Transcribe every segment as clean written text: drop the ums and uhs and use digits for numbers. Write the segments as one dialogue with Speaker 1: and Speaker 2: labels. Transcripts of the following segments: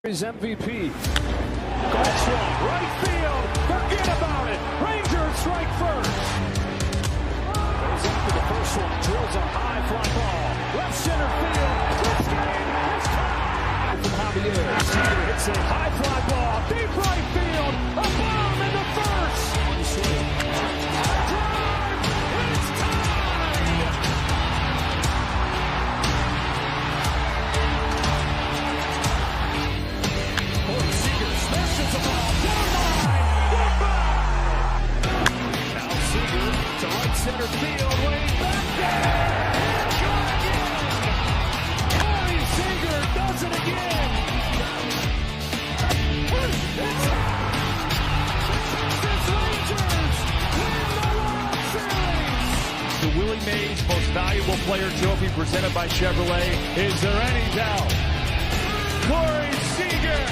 Speaker 1: His MVP. Golf swing, right field. Forget about it. Rangers strike first. Goes after the first one. Drills a high fly ball. Left center field. This game is tied. From Javier. Seager hits a high fly ball. Deep right field. A bomb in the first. One swing. Drive. It's tied. Corey Seager smashes the ball down line. Goodbye. Now Seager to right center field. Way back there. Gone again. Corey Seager does it again. It's Texas Rangers win the World Series. The Willie Mays Most Valuable Player Trophy presented by Chevrolet. Is there any doubt? Corey Seager.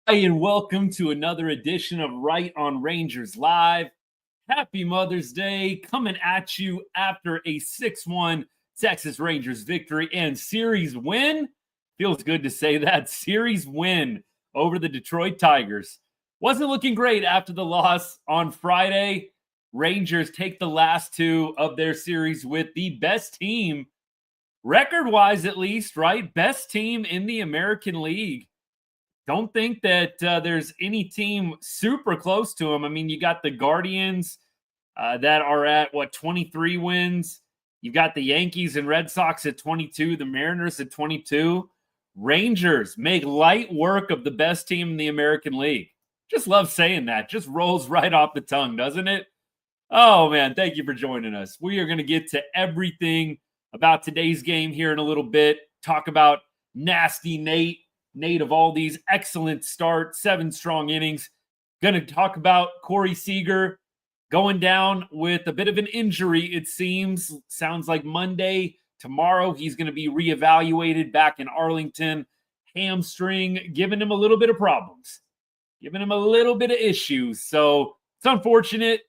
Speaker 2: Hi, and welcome to another edition of Right on Rangers Live. Happy Mother's Day coming at you after a 6-1 Texas Rangers victory and series win. Feels good to say that. Series win over the Detroit Tigers. Wasn't looking great after the loss on Friday. Rangers take the last two of their series with the best team, record-wise at least, right? Best team in the American League. Don't think that there's any team super close to them. I mean, you got the Guardians that are at, 23 wins. You've got the Yankees and Red Sox at 22, the Mariners at 22. Rangers make light work of the best team in the American League. Just love saying that. Just rolls right off the tongue, doesn't it? Oh, man, thank you for joining us. We are going to get to everything about today's game here in a little bit. Talk about nasty Nate Eovaldi's excellent start, 7 strong innings. Going to talk about Corey Seager going down with a bit of an injury, it seems. Sounds like Monday. Tomorrow he's going to be reevaluated back in Arlington. Hamstring, giving him a little bit of problems, giving him a little bit of issues. So it's unfortunate,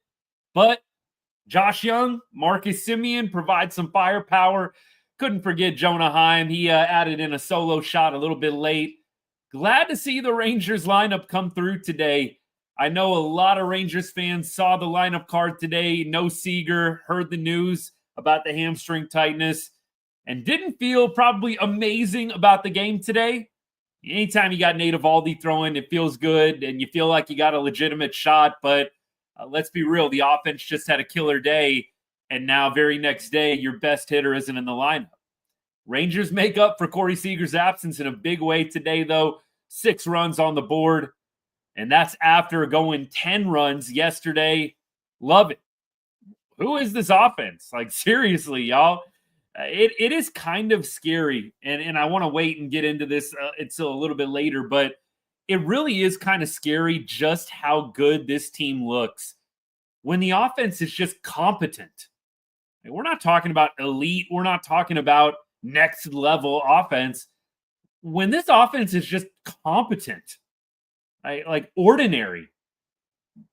Speaker 2: but Josh Jung, Marcus Semien provide some firepower. Couldn't forget Jonah Heim. He added in a solo shot a little bit late. Glad to see the Rangers lineup come through today. I know a lot of Rangers fans saw the lineup card today. No Seager, heard the news about the hamstring tightness, and didn't feel probably amazing about the game today. Anytime you got Nate Eovaldi throwing, it feels good, and you feel like you got a legitimate shot, but let's be real, the offense just had a killer day, and now very next day, your best hitter isn't in the lineup. Rangers make up for Corey Seager's absence in a big way today, though. 6 runs on the board, and that's after going 10 runs yesterday. Love it. Who is this offense? Like, seriously, y'all. It is kind of scary, and I want to wait and get into this until a little bit later, but it really is kind of scary just how good this team looks when the offense is just competent. And we're not talking about elite. We're not talking about next level offense. When this offense is just competent, right, like ordinary,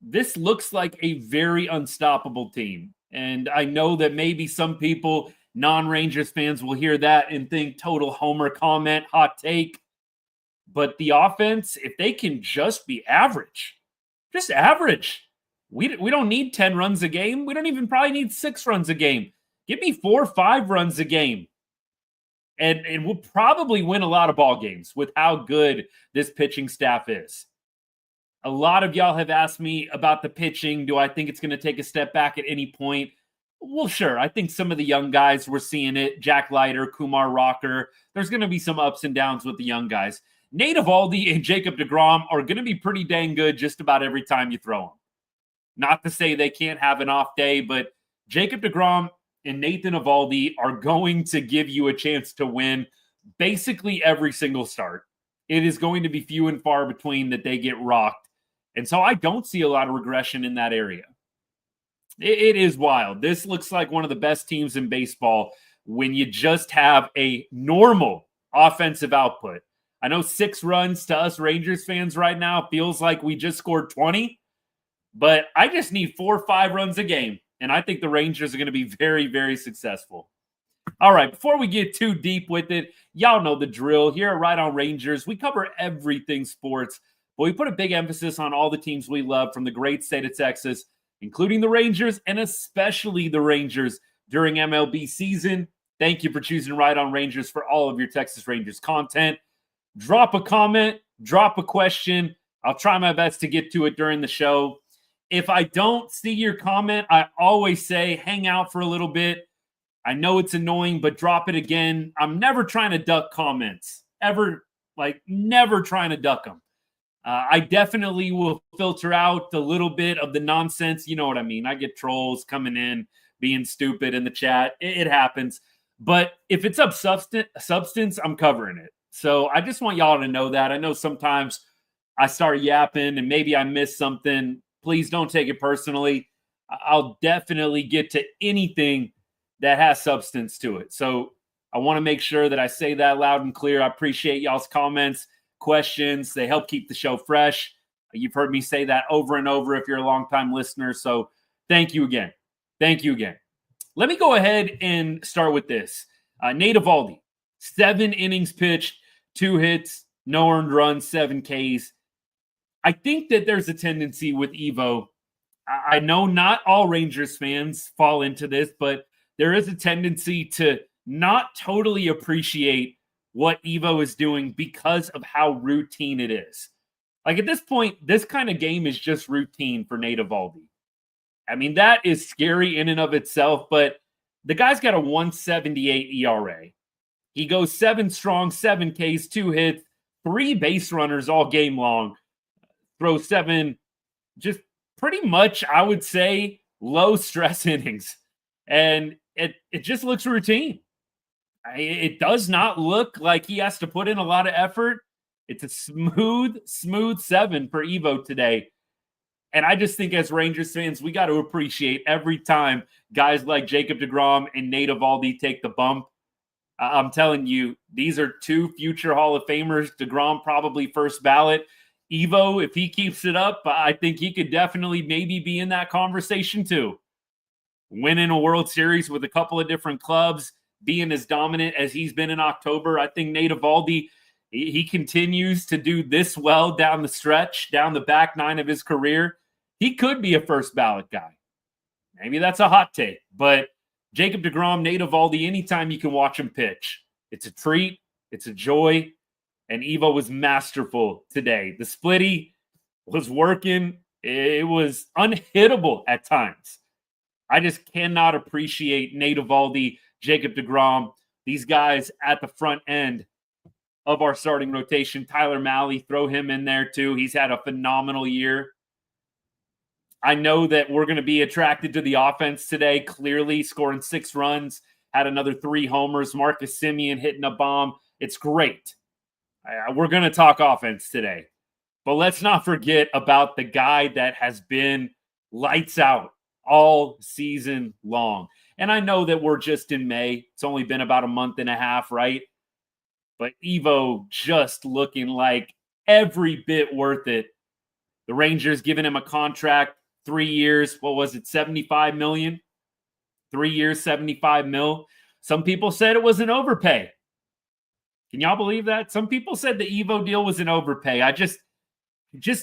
Speaker 2: this looks like a very unstoppable team. And I know that maybe some people, non-Rangers fans, will hear that and think total homer comment, hot take. But the offense, if they can just be average, just average. We don't need 10 runs a game. We don't even probably need 6 runs a game. Give me 4 or 5 runs a game. And we'll probably win a lot of ball games with how good this pitching staff is. A lot of y'all have asked me about the pitching. Do I think it's going to take a step back at any point? Well, sure. I think some of the young guys, we're seeing it. Jack Leiter, Kumar Rocker. There's going to be some ups and downs with the young guys. Nate Eovaldi and Jacob deGrom are going to be pretty dang good just about every time you throw them. Not to say they can't have an off day, but Jacob deGrom and Nathan Eovaldi are going to give you a chance to win basically every single start. It is going to be few and far between that they get rocked. And so I don't see a lot of regression in that area. It is wild. This looks like one of the best teams in baseball when you just have a normal offensive output. I know 6 runs to us Rangers fans right now feels like we just scored 20, but I just need 4 or 5 runs a game, and I think the Rangers are going to be very, very successful. All right, before we get too deep with it, y'all know the drill. Here at Right on Rangers, we cover everything sports, but we put a big emphasis on all the teams we love from the great state of Texas, including the Rangers and especially the Rangers during MLB season. Thank you for choosing Right on Rangers for all of your Texas Rangers content. Drop a comment, drop a question. I'll try my best to get to it during the show. If I don't see your comment, I always say hang out for a little bit. I know it's annoying, but drop it again. I'm never trying to duck comments. Never trying to duck them. I definitely will filter out a little bit of the nonsense. You know what I mean? I get trolls coming in, being stupid in the chat. It happens. But if it's of substance, I'm covering it. So I just want y'all to know that. I know sometimes I start yapping and maybe I miss something. Please don't take it personally. I'll definitely get to anything that has substance to it. So I want to make sure that I say that loud and clear. I appreciate y'all's comments, questions. They help keep the show fresh. You've heard me say that over and over if you're a longtime listener. So thank you again. Thank you again. Let me go ahead and start with this. Nate Eovaldi, 7 innings pitched, 2 hits, no earned runs, 7 Ks. I think that there's a tendency with Evo. I know not all Rangers fans fall into this, but there is a tendency to not totally appreciate what Evo is doing because of how routine it is. Like at this point, this kind of game is just routine for Nate Eovaldi. I mean, that is scary in and of itself, but the guy's got a 1.78 ERA. He goes 7 strong, 7 Ks, 2 hits, 3 base runners all game long, throws 7, just pretty much, I would say, low stress innings. And it just looks routine. It does not look like he has to put in a lot of effort. It's a smooth 7 for Evo today. And I just think as Rangers fans, we got to appreciate every time guys like Jacob deGrom and Nate Eovaldi take the bump. I'm telling you, these are 2 future Hall of Famers. deGrom probably first ballot. Evo, if he keeps it up, I think he could definitely maybe be in that conversation too. Winning a World Series with a couple of different clubs, being as dominant as he's been in October. I think Nate Eovaldi, he continues to do this well down the stretch, down the back 9 of his career. He could be a first ballot guy. Maybe that's a hot take, but Jacob deGrom, Nate Eovaldi, anytime you can watch him pitch, it's a treat, it's a joy, and Evo was masterful today. The splitty was working. It was unhittable at times. I just cannot appreciate Nate Eovaldi, Jacob deGrom, these guys at the front end of our starting rotation. Tyler Mahle, throw him in there too. He's had a phenomenal year. I know that we're going to be attracted to the offense today, clearly scoring 6 runs, had another 3 homers, Marcus Semien hitting a bomb. It's great. We're going to talk offense today. But let's not forget about the guy that has been lights out all season long. And I know that we're just in May. It's only been about a month and a half, right? But Evo just looking like every bit worth it. The Rangers giving him a contract, 3 years. What was it? $75 million. 3 years, $75 million. Some people said it was an overpay. Can y'all believe that? Some people said the Evo deal was an overpay. I just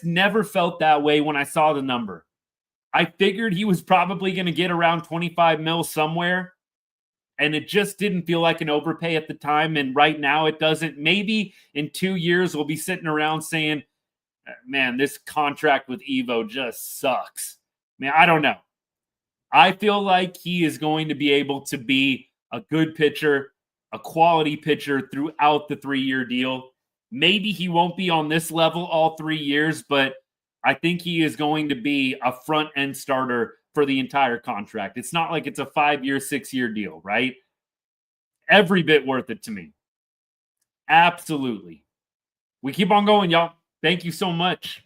Speaker 2: never felt that way when I saw the number. I figured he was probably going to get around 25 mil somewhere, and it just didn't feel like an overpay at the time, and right now it doesn't. Maybe in 2 years we'll be sitting around saying, man, this contract with Evo just sucks. Man, I don't know. I feel like he is going to be able to be a good pitcher, a quality pitcher throughout the 3-year deal. Maybe he won't be on this level all 3 years, but I think he is going to be a front-end starter for the entire contract. It's not like it's a 5-year, 6-year deal, right? Every bit worth it to me. Absolutely. We keep on going, y'all. Thank you so much.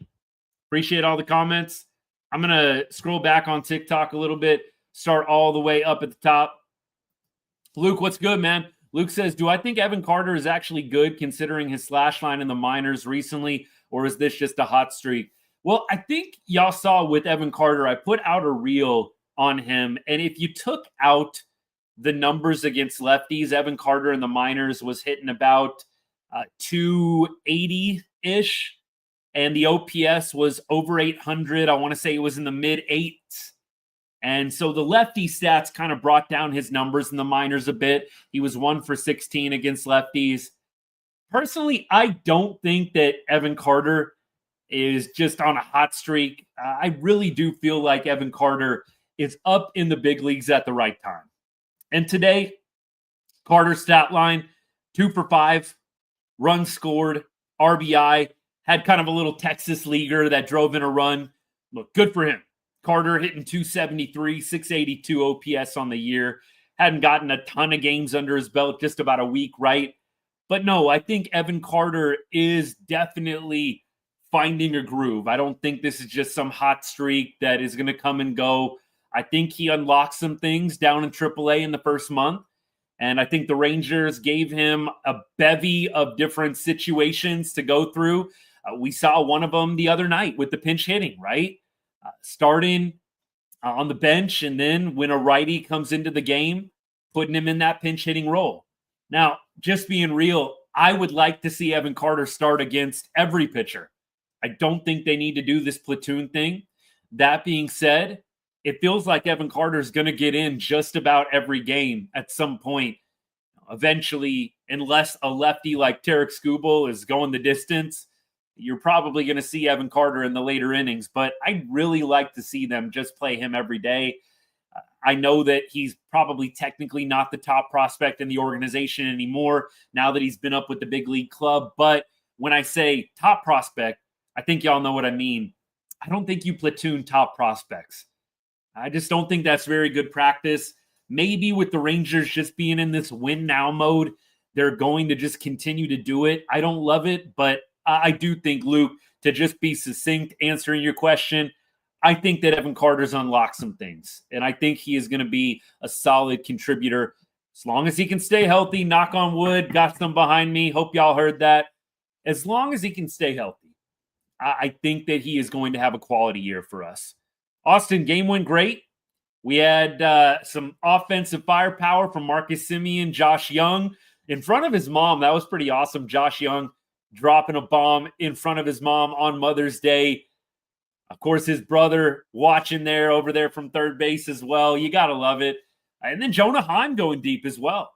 Speaker 2: Appreciate all the comments. I'm going to scroll back on TikTok a little bit, start all the way up at the top. Luke, what's good, man? Luke says, do I think Evan Carter is actually good considering his slash line in the minors recently, or is this just a hot streak? Well, I think y'all saw with Evan Carter, I put out a reel on him, and if you took out the numbers against lefties. Evan Carter in the minors was hitting about 280-ish, and the OPS was over 800. I want to say it was in the mid-8s. And so the lefty stats kind of brought down his numbers in the minors a bit. He was 1 for 16 against lefties. Personally, I don't think that Evan Carter is just on a hot streak. I really do feel like Evan Carter is up in the big leagues at the right time. And today, Carter's stat line, 2 for 5, runs scored, RBI, had kind of a little Texas leaguer that drove in a run. Look, good for him. Carter hitting 273, 682 OPS on the year. Hadn't gotten a ton of games under his belt, just about a week, right? But no, I think Evan Carter is definitely finding a groove. I don't think this is just some hot streak that is going to come and go. I think he unlocked some things down in AAA in the first month. And I think the Rangers gave him a bevy of different situations to go through. We saw one of them the other night with the pinch hitting, right? Starting on the bench, and then when a righty comes into the game, putting him in that pinch hitting role. Now, just being real, I would like to see Evan Carter start against every pitcher. I don't think they need to do this platoon thing. That being said, it feels like Evan Carter is going to get in just about every game at some point. Eventually, unless a lefty like Tarek Skubal is going the distance, you're probably going to see Evan Carter in the later innings. But I'd really like to see them just play him every day. I know that he's probably technically not the top prospect in the organization anymore now that he's been up with the big league club. But when I say top prospect, I think y'all know what I mean. I don't think you platoon top prospects. I just don't think that's very good practice. Maybe with the Rangers just being in this win now mode, they're going to just continue to do it. I don't love it, but I do think, Luke, to just be succinct answering your question, I think that Evan Carter's unlocked some things, and I think he is going to be a solid contributor as long as he can stay healthy. Knock on wood, got some behind me. Hope y'all heard that. As long as he can stay healthy, I think that he is going to have a quality year for us. Austin, game went great. We had some offensive firepower from Marcus Semien, Josh Jung in front of his mom. That was pretty awesome. Josh Jung dropping a bomb in front of his mom on Mother's Day. Of course, his brother watching there over there from third base as well. You got to love it. And then Jonah Heim going deep as well.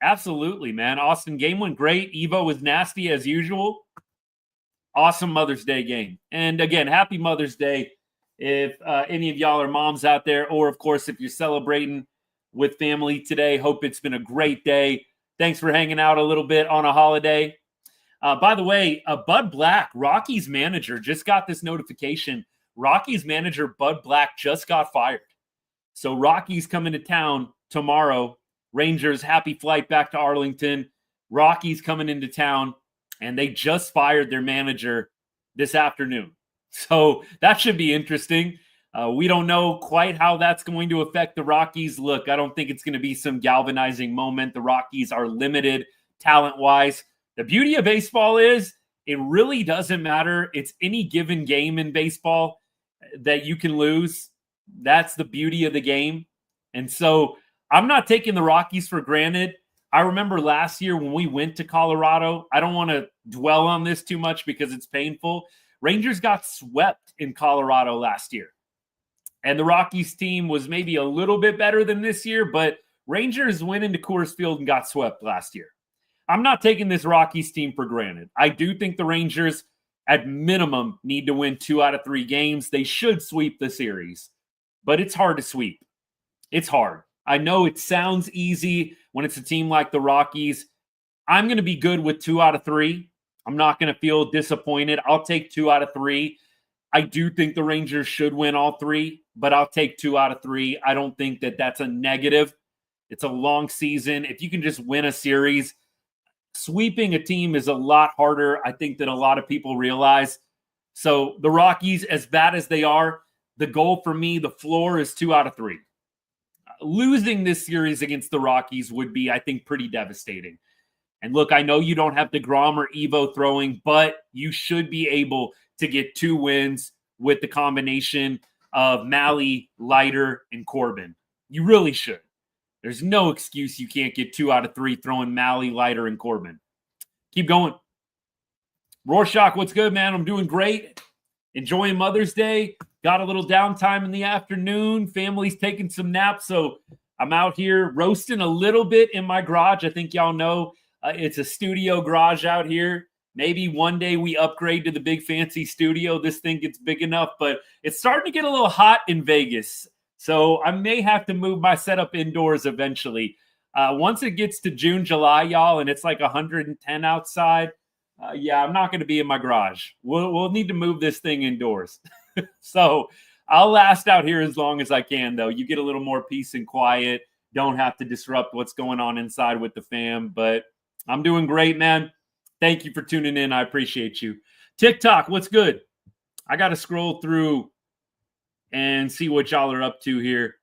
Speaker 2: Absolutely, man. Austin, game went great. Evo was nasty as usual. Awesome Mother's Day game. And again, happy Mother's Day if any of y'all are moms out there, or of course, if you're celebrating with family today. Hope it's been a great day. Thanks for hanging out a little bit on a holiday. By the way, Bud Black, Rocky's manager, just got this notification. Rocky's manager, Bud Black, just got fired. So Rocky's coming to town tomorrow. Rangers, happy flight back to Arlington. Rocky's coming into town, and they just fired their manager this afternoon. So that should be interesting. We don't know quite how that's going to affect the Rockies. Look, I don't think it's going to be some galvanizing moment. The Rockies are limited talent-wise. The beauty of baseball is it really doesn't matter. It's any given game in baseball that you can lose. That's the beauty of the game. And so I'm not taking the Rockies for granted. I remember last year when we went to Colorado, I don't want to dwell on this too much because it's painful. Rangers got swept in Colorado last year. And the Rockies team was maybe a little bit better than this year, but Rangers went into Coors Field and got swept last year. I'm not taking this Rockies team for granted. I do think the Rangers, at minimum, need to win 2 out of 3 games. They should sweep the series, but it's hard to sweep. It's hard. I know it sounds easy when it's a team like the Rockies. I'm going to be good with 2 out of 3. I'm not going to feel disappointed. I'll take 2 out of 3. I do think the Rangers should win all 3, but I'll take 2 out of 3. I don't think that that's a negative. It's a long season. If you can just win a series, sweeping a team is a lot harder, I think, than a lot of people realize. So the Rockies, as bad as they are, the goal for me, the floor is 2 out of 3. Losing this series against the Rockies would be, I think, pretty devastating. And look, I know you don't have DeGrom or Evo throwing, but you should be able to get 2 wins with the combination of Malley, Leiter, and Corbin. You really should. There's no excuse you can't get 2 out of 3 throwing Malley, Leiter, and Corbin. Keep going. Rorschach, what's good, man? I'm doing great. Enjoying Mother's Day. Got a little downtime in the afternoon. Family's taking some naps, so I'm out here roasting a little bit in my garage. I think y'all know it's a studio garage out here. Maybe one day we upgrade to the big fancy studio. This thing gets big enough, but it's starting to get a little hot in Vegas. So I may have to move my setup indoors eventually. Once it gets to June, July, y'all, and it's like 110 outside, I'm not going to be in my garage. We'll need to move this thing indoors. So I'll last out here as long as I can, though. You get a little more peace and quiet. Don't have to disrupt what's going on inside with the fam. But I'm doing great, man. Thank you for tuning in. I appreciate you. TikTok, what's good? I got to scroll through and see what y'all are up to here.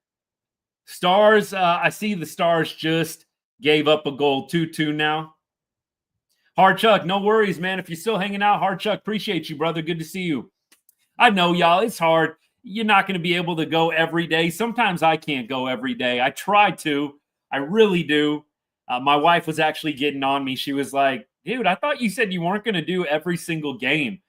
Speaker 2: Stars, I see the Stars just gave up a goal 2-2 now. Hard Chuck, no worries, man. If you're still hanging out, Hard Chuck, appreciate you, brother. Good to see you. I know, y'all, it's hard. You're not going to be able to go every day. Sometimes I can't go every day. I try to. I really do. My wife was actually getting on me. She was like, dude, I thought you said you weren't going to do every single game.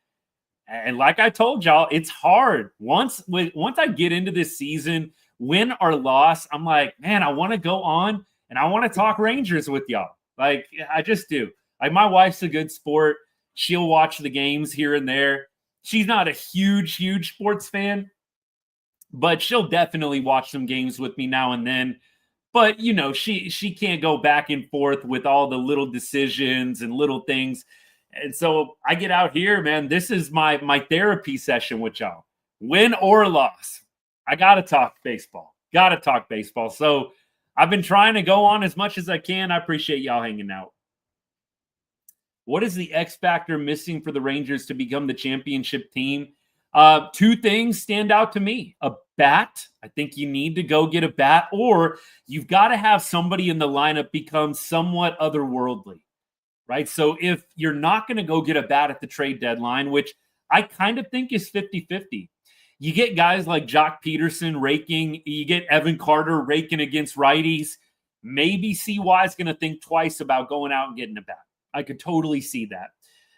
Speaker 2: And like I told y'all, it's hard. Once I get into this season, win or loss, I'm like, man, I want to go on and I want to talk Rangers with y'all. Like, I just do. Like, my wife's a good sport. She'll watch the games here and there. She's not a huge sports fan, but she'll definitely watch some games with me now and then. But, you know, she can't go back and forth with all the little decisions and little things. And so I get out here, man. This is my therapy session with y'all. Win or loss, I got to talk baseball. Got to talk baseball. So I've been trying to go on as much as I can. I appreciate y'all hanging out. What is the X factor missing for the Rangers to become the championship team? 2 things stand out to me. A bat. I think you need to go get a bat, or you've got to have somebody in the lineup become somewhat otherworldly, right? So if you're not going to go get a bat at the trade deadline, which I kind of think is 50-50, you get guys like Jock Peterson raking, you get Evan Carter raking against righties. Maybe CY is going to think twice about going out and getting a bat. I could totally see that.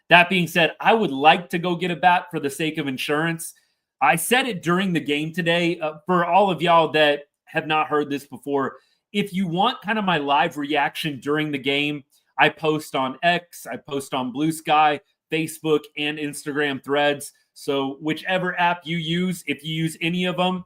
Speaker 2: That being said, I would like to go get a bat for the sake of insurance. I said it during the game today. For all of y'all that have not heard this before, if you want kind of my live reaction during the game, I post on X, I post on Blue Sky, Facebook, and Instagram threads. So whichever app you use, if you use any of them,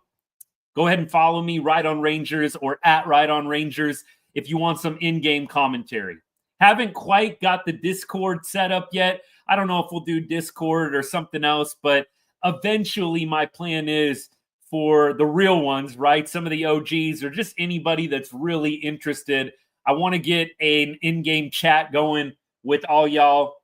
Speaker 2: go ahead and follow me, Right on Rangers or at Right on Rangers, if you want some in-game commentary. Haven't quite got the Discord set up yet. I don't know if we'll do Discord or something else, but eventually my plan is for the real ones, right? Some of the OGs or just anybody that's really interested. I want to get an in-game chat going with all y'all.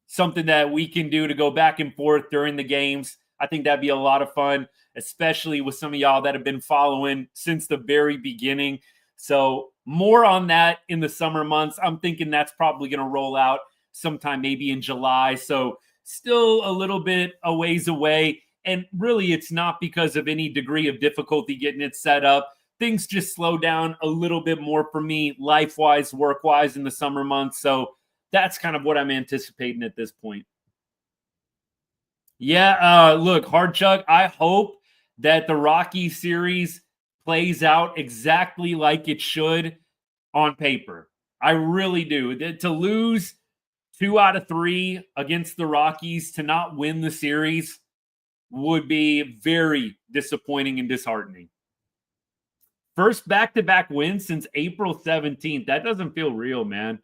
Speaker 2: Something that we can do to go back and forth during the games. I think that'd be a lot of fun, especially with some of y'all that have been following since the very beginning. So more on that in the summer months. I'm thinking that's probably going to roll out sometime maybe in July. So still a little bit a ways away. And really, it's not because of any degree of difficulty getting it set up. Things just slow down a little bit more for me, life-wise, work-wise in the summer months. So that's kind of what I'm anticipating at this point. Yeah, look, Hard Chuck, I hope that the Rockies series plays out exactly like it should on paper. I really do. To lose 2 out of 3 against the Rockies, to not win the series, would be very disappointing and disheartening. First back-to-back win since April 17th. That doesn't feel real, man.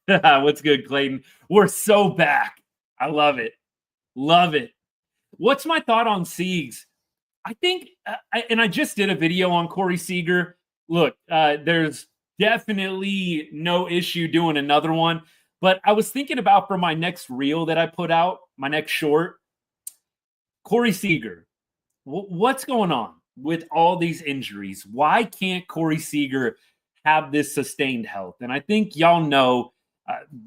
Speaker 2: What's good, Clayton? We're so back. I love it. Love it. What's my thought on Siegs? I think, I just did a video on Corey Seager. Look, there's definitely no issue doing another one. But I was thinking about for my next reel that I put out, my next short, Corey Seager. What's going on with all these injuries? Why can't Corey Seager have this sustained health? And I think y'all know,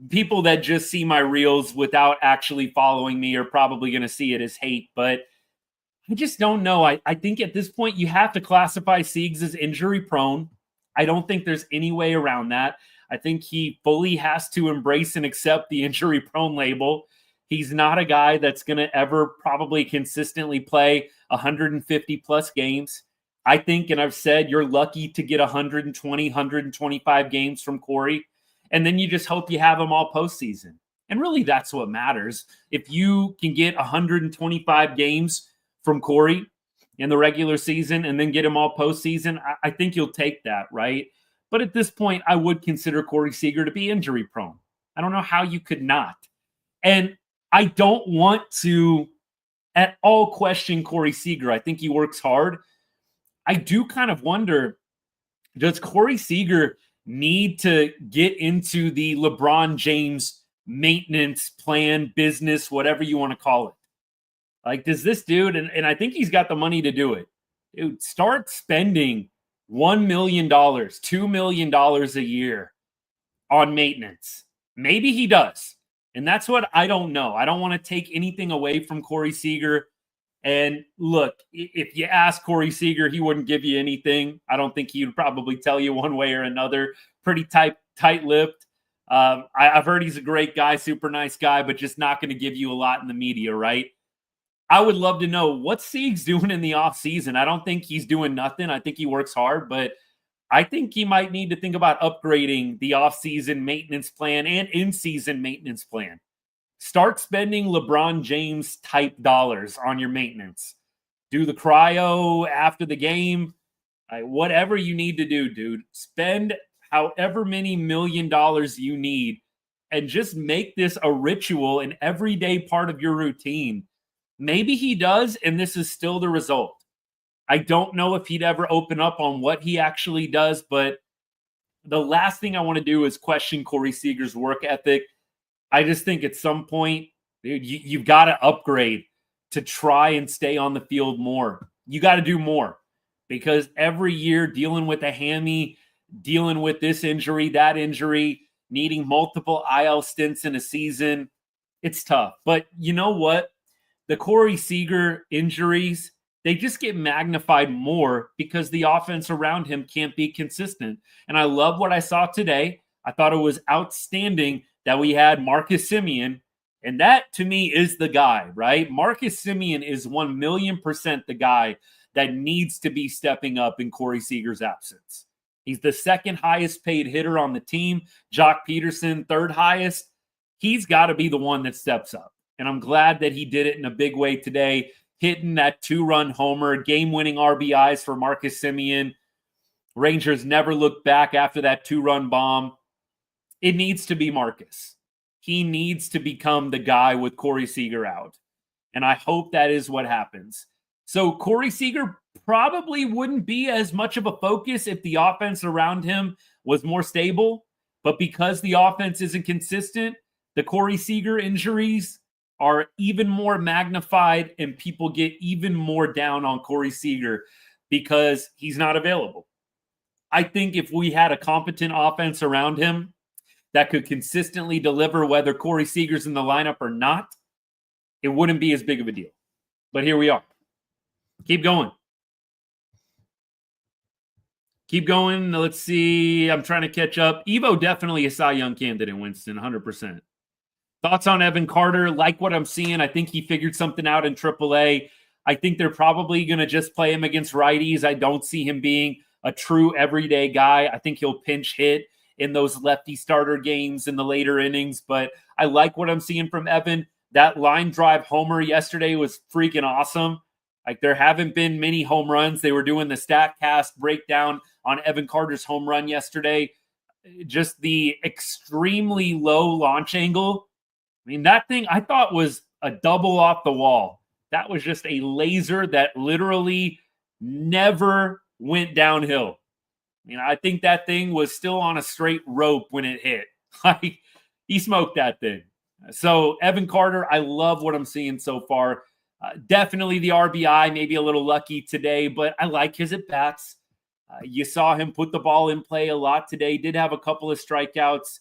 Speaker 2: people that just see my reels without actually following me are probably going to see it as hate. But I just don't know. I think at this point you have to classify Siegs as injury prone. I don't think there's any way around that. I think he fully has to embrace and accept the injury prone label. He's not a guy that's going to ever probably consistently play 150 plus games. I think, and I've said, you're lucky to get 120, 125 games from Corey. And then you just hope you have them all postseason. And really, that's what matters. If you can get 125 games from Corey in the regular season and then get him all postseason, I think you'll take that, right? But at this point, I would consider Corey Seager to be injury prone. I don't know how you could not. And I don't want to at all question Corey Seager. I think he works hard. I do kind of wonder, does Corey Seager need to get into the LeBron James maintenance plan, business, whatever you want to call it? Like, does this dude, and I think he's got the money to do it, dude, start spending $1 million, $2 million a year on maintenance. Maybe he does. And that's what I don't know. I don't want to take anything away from Corey Seager. And look, if you ask Corey Seager, he wouldn't give you anything. I don't think he would probably tell you one way or another. Pretty tight-lipped. I've heard he's a great guy, super nice guy, but just not going to give you a lot in the media, right? I would love to know what Siegs doing in the offseason. I don't think he's doing nothing. I think he works hard, but I think he might need to think about upgrading the offseason maintenance plan and in-season maintenance plan. Start spending LeBron James type dollars on your maintenance. Do the cryo after the game. Whatever you need to do, dude. Spend however many $1 million you need and just make this a ritual, an everyday part of your routine. Maybe he does, and this is still the result. I don't know if he'd ever open up on what he actually does, but the last thing I want to do is question Corey Seager's work ethic. I just think at some point, dude, you've got to upgrade to try and stay on the field more. You got to do more because every year dealing with a hammy, dealing with this injury, that injury, needing multiple IL stints in a season, it's tough. But you know what? The Corey Seager injuries, they just get magnified more because the offense around him can't be consistent. And I love what I saw today. I thought it was outstanding that we had Marcus Semien. And that, to me, is the guy, right? Marcus Semien is 1,000,000% the guy that needs to be stepping up in Corey Seager's absence. He's the second highest paid hitter on the team. Jock Peterson, third highest. He's got to be the one that steps up. And I'm glad that he did it in a big way today, hitting that 2-run homer, game-winning RBIs for Marcus Semien. Rangers never looked back after that 2-run bomb. It needs to be Marcus. He needs to become the guy with Corey Seager out. And I hope that is what happens. So Corey Seager probably wouldn't be as much of a focus if the offense around him was more stable. But because the offense isn't consistent, the Corey Seager injuries are even more magnified and people get even more down on Corey Seager because he's not available. I think if we had a competent offense around him that could consistently deliver whether Corey Seager's in the lineup or not, it wouldn't be as big of a deal. But here we are. Keep going. Keep going. Let's see. I'm trying to catch up. Evo definitely a Cy Young candidate, Winston, 100%. Thoughts on Evan Carter? Like what I'm seeing. I think he figured something out in AAA. I think they're probably going to just play him against righties. I don't see him being a true everyday guy. I think he'll pinch hit in those lefty starter games in the later innings. But I like what I'm seeing from Evan. That line drive homer yesterday was freaking awesome. Like, there haven't been many home runs. They were doing the StatCast breakdown on Evan Carter's home run yesterday. Just the extremely low launch angle. I mean, that thing I thought was a double off the wall. That was just a laser that literally never went downhill. I mean, I think that thing was still on a straight rope when it hit. Like, he smoked that thing. So, Evan Carter, I love what I'm seeing so far. Definitely the RBI, maybe a little lucky today, but I like his at-bats. You saw him put the ball in play a lot today. Did have a couple of strikeouts.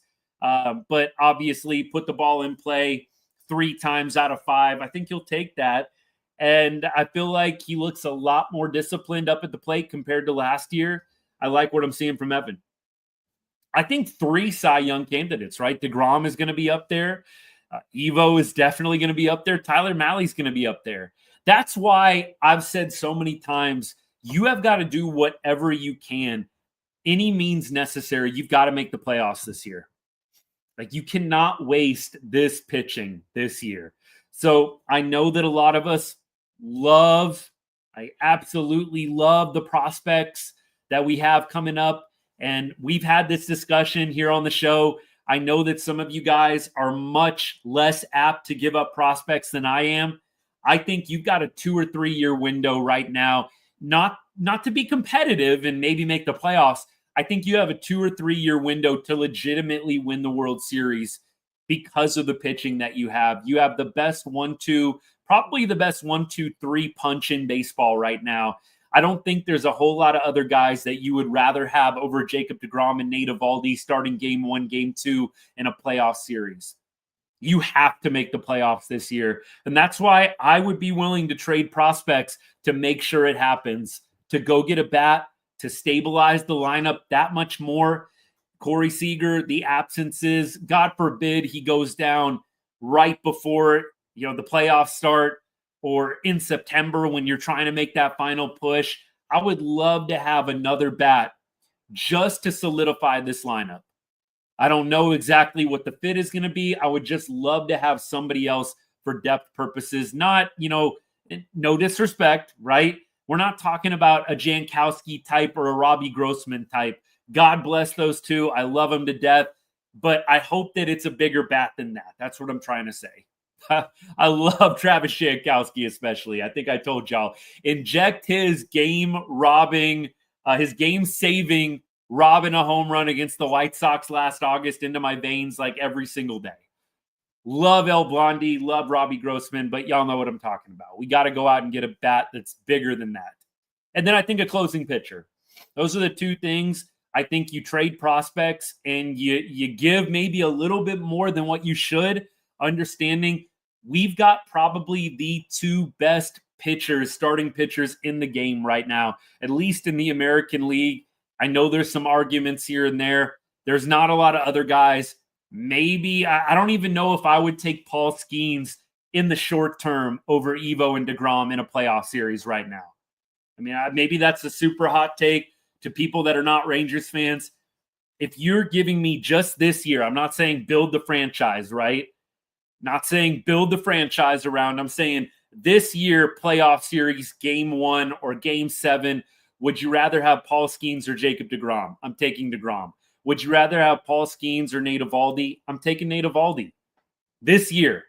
Speaker 2: But obviously put the ball in play 3 times out of 5. I think he'll take that. And I feel like he looks a lot more disciplined up at the plate compared to last year. I like what I'm seeing from Evan. I think 3 Cy Young candidates, right? DeGrom is going to be up there. Evo is definitely going to be up there. Tyler Malley's going to be up there. That's why I've said so many times, you have got to do whatever you can, any means necessary. You've got to make the playoffs this year. Like, you cannot waste this pitching this year. So I know that a lot of us I absolutely love the prospects that we have coming up. And we've had this discussion here on the show. I know that some of you guys are much less apt to give up prospects than I am. I think you've got a 2 or 3 year window right now, not to be competitive and maybe make the playoffs. I think you have a 2 or 3 year window to legitimately win the World Series because of the pitching that you have. You have the best 1-2, probably the best 1-2-3 punch in baseball right now. I don't think there's a whole lot of other guys that you would rather have over Jacob deGrom and Nate Eovaldi starting game 1, game 2 in a playoff series. You have to make the playoffs this year. And that's why I would be willing to trade prospects to make sure it happens, to go get a bat, to stabilize the lineup that much more. Corey Seager, the absences, God forbid he goes down right before, the playoffs start, or in September when you're trying to make that final push. I would love to have another bat just to solidify this lineup. I don't know exactly what the fit is going to be. I would just love to have somebody else for depth purposes. Not, no disrespect, right? We're not talking about a Jankowski type or a Robbie Grossman type. God bless those two. I love them to death. But I hope that it's a bigger bat than that. That's what I'm trying to say. I love Travis Jankowski especially. I think I told y'all. Inject his game-saving robbing a home run against the White Sox last August into my veins like every single day. Love El Blondie, love Robbie Grossman, but y'all know what I'm talking about. We got to go out and get a bat that's bigger than that. And then I think a closing pitcher. Those are the 2 things. I think you trade prospects and you give maybe a little bit more than what you should, understanding we've got probably the 2 best starting pitchers in the game right now, at least in the American League. I know there's some arguments here and there. There's not a lot of other guys. Maybe, I don't even know if I would take Paul Skeens in the short term over Evo and DeGrom in a playoff series right now. I mean, maybe that's a super hot take to people that are not Rangers fans. If you're giving me just this year, I'm not saying build the franchise, right? Not saying build the franchise around. I'm saying this year, playoff series, game 1 or game 7, would you rather have Paul Skeens or Jacob deGrom? I'm taking deGrom. Would you rather have Paul Skeens or Nate Eovaldi? I'm taking Nate Eovaldi. This year,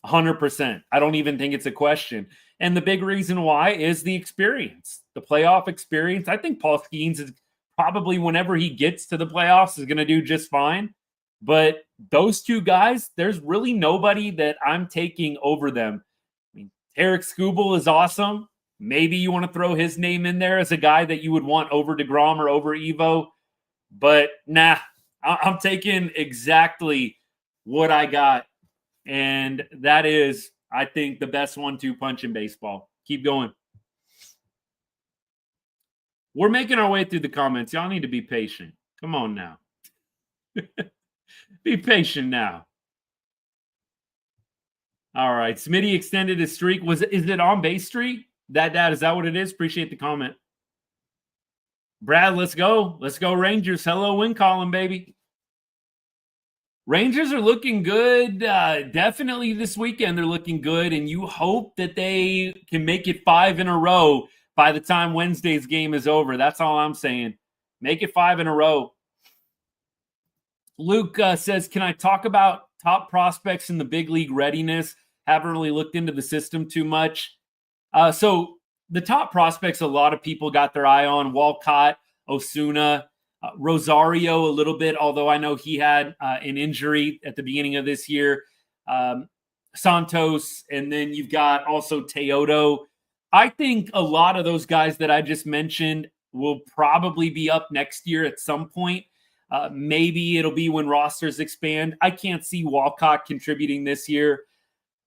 Speaker 2: 100%. I don't even think it's a question. And the big reason why is the experience, the playoff experience. I think Paul Skeens is probably, whenever he gets to the playoffs, is going to do just fine. But those 2 guys, there's really nobody that I'm taking over them. I mean, Tarek Skubal is awesome. Maybe you want to throw his name in there as a guy that you would want over DeGrom or over Evo. But nah, I'm taking exactly what I got. And that is, I think, the best 1-2 punch in baseball. Keep going. We're making our way through the comments. Y'all need to be patient. Come on now. Be patient now. All right. Smitty extended his streak. Is it on base streak? Dad, is that what it is? Appreciate the comment. Brad, let's go. Let's go, Rangers. Hello, win column, baby. Rangers are looking good. Definitely this weekend they're looking good, and you hope that they can make it 5 in a row by the time Wednesday's game is over. That's all I'm saying. Make it 5 in a row. Luke says, can I talk about top prospects in the big league readiness? Haven't really looked into the system too much. So the top prospects, a lot of people got their eye on: Walcott, Osuna, Rosario a little bit, although I know he had an injury at the beginning of this year. Santos, and then you've got also Teodo. I think a lot of those guys that I just mentioned will probably be up next year at some point. Maybe it'll be when rosters expand. I can't see Walcott contributing this year.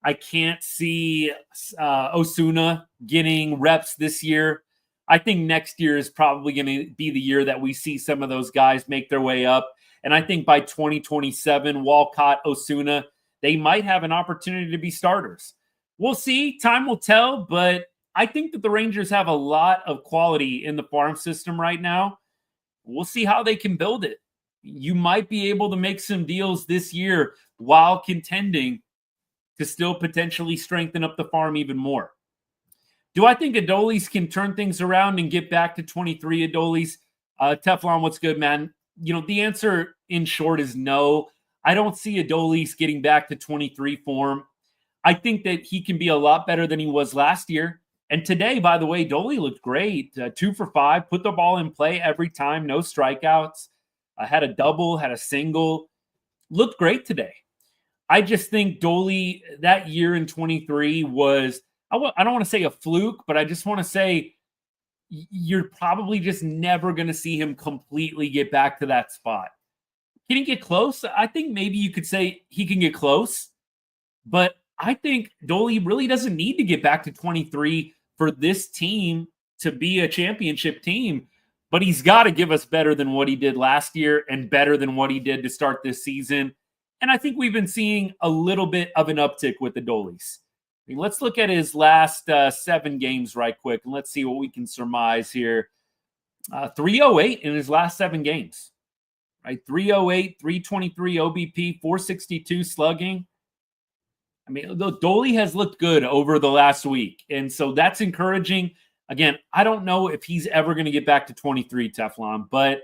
Speaker 2: I can't see Osuna getting reps this year. I think next year is probably going to be the year that we see some of those guys make their way up. And I think by 2027, Walcott, Osuna, they might have an opportunity to be starters. We'll see. Time will tell. But I think that the Rangers have a lot of quality in the farm system right now. We'll see how they can build it. You might be able to make some deals this year while contending to still potentially strengthen up the farm even more. Do I think Adolis can turn things around and get back to 23 Adolis? Teflon, what's good, man? The answer in short is no. I don't see Adolis getting back to 23 form. I think that he can be a lot better than he was last year. And today, by the way, Dolly looked great. 2 for 5, put the ball in play every time, no strikeouts. Had a double, had a single. Looked great today. I just think Dolly, that year in 23 was, I don't want to say a fluke, but I just want to say you're probably just never going to see him completely get back to that spot. Can he get close? I think maybe you could say he can get close, but I think Dolly really doesn't need to get back to 23 for this team to be a championship team, but he's got to give us better than what he did last year and better than what he did to start this season. And I think we've been seeing a little bit of an uptick with the Dolis. I mean, let's look at his last 7 games right quick, and let's see what we can surmise here. 308 in his last 7 games. Right, 308, 323 OBP, 462 slugging. I mean, Dolly has looked good over the last week, and so that's encouraging. Again, I don't know if he's ever going to get back to 23, Teflon, but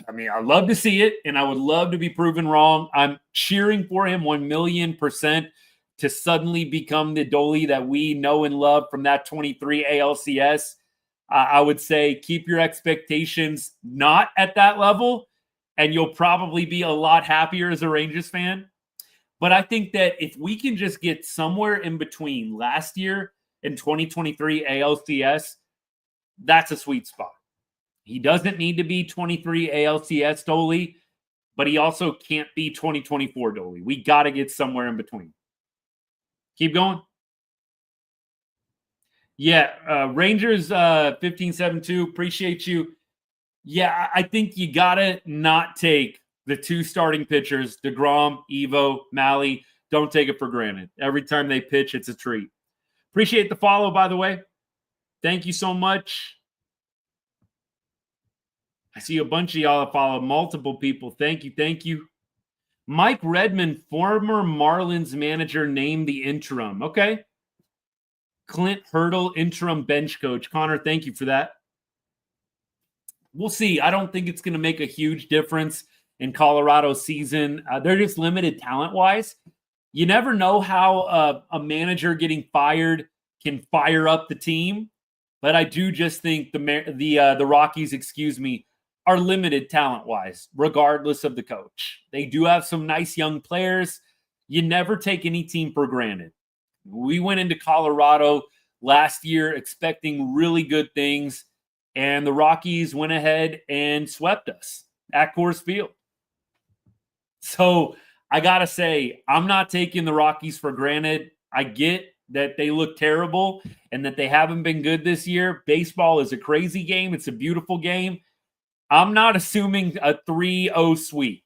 Speaker 2: I mean, I'd love to see it, and I would love to be proven wrong. I'm cheering for him 1,000,000% to suddenly become the Dolly that we know and love from that 23 ALCS. I would say keep your expectations not at that level, and you'll probably be a lot happier as a Rangers fan. But I think that if we can just get somewhere in between last year and 2023 ALCS, that's a sweet spot. He doesn't need to be 23 ALCS Dolly, but he also can't be 2024 Dolly. We got to get somewhere in between. Keep going. Yeah, Rangers 1572, appreciate you. Yeah, I think you got to not take the 2 starting pitchers, DeGrom, Evo, Malley. Don't take it for granted. Every time they pitch, it's a treat. Appreciate the follow, by the way. Thank you so much. I see a bunch of y'all follow, multiple people. Thank you. Thank you. Mike Redmond, former Marlins manager, named the interim. Okay. Clint Hurdle, interim bench coach. Connor, thank you for that. We'll see. I don't think it's going to make a huge difference in Colorado's season. They're just limited talent-wise. You never know how a manager getting fired can fire up the team. But I do just think the Rockies, are limited talent-wise, regardless of the coach. They do have some nice young players. You never take any team for granted. We went into Colorado last year expecting really good things, and the Rockies went ahead and swept us at Coors Field. So I got to say, I'm not taking the Rockies for granted. I get that they look terrible and that they haven't been good this year. Baseball is a crazy game. It's a beautiful game. I'm not assuming a 3-0 sweep.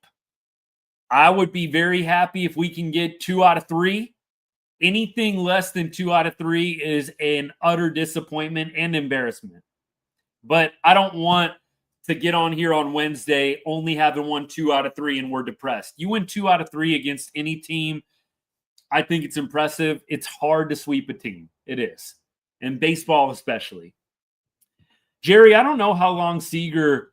Speaker 2: I would be very happy if we can get 2 out of 3. Anything less than 2 out of 3 is an utter disappointment and embarrassment. But I don't want to get on here on Wednesday only having won 2 out of 3 and we're depressed. You win 2 out of 3 against any team, I think it's impressive. It's hard to sweep a team. It is. And baseball especially. Jerry, I don't know how long Seager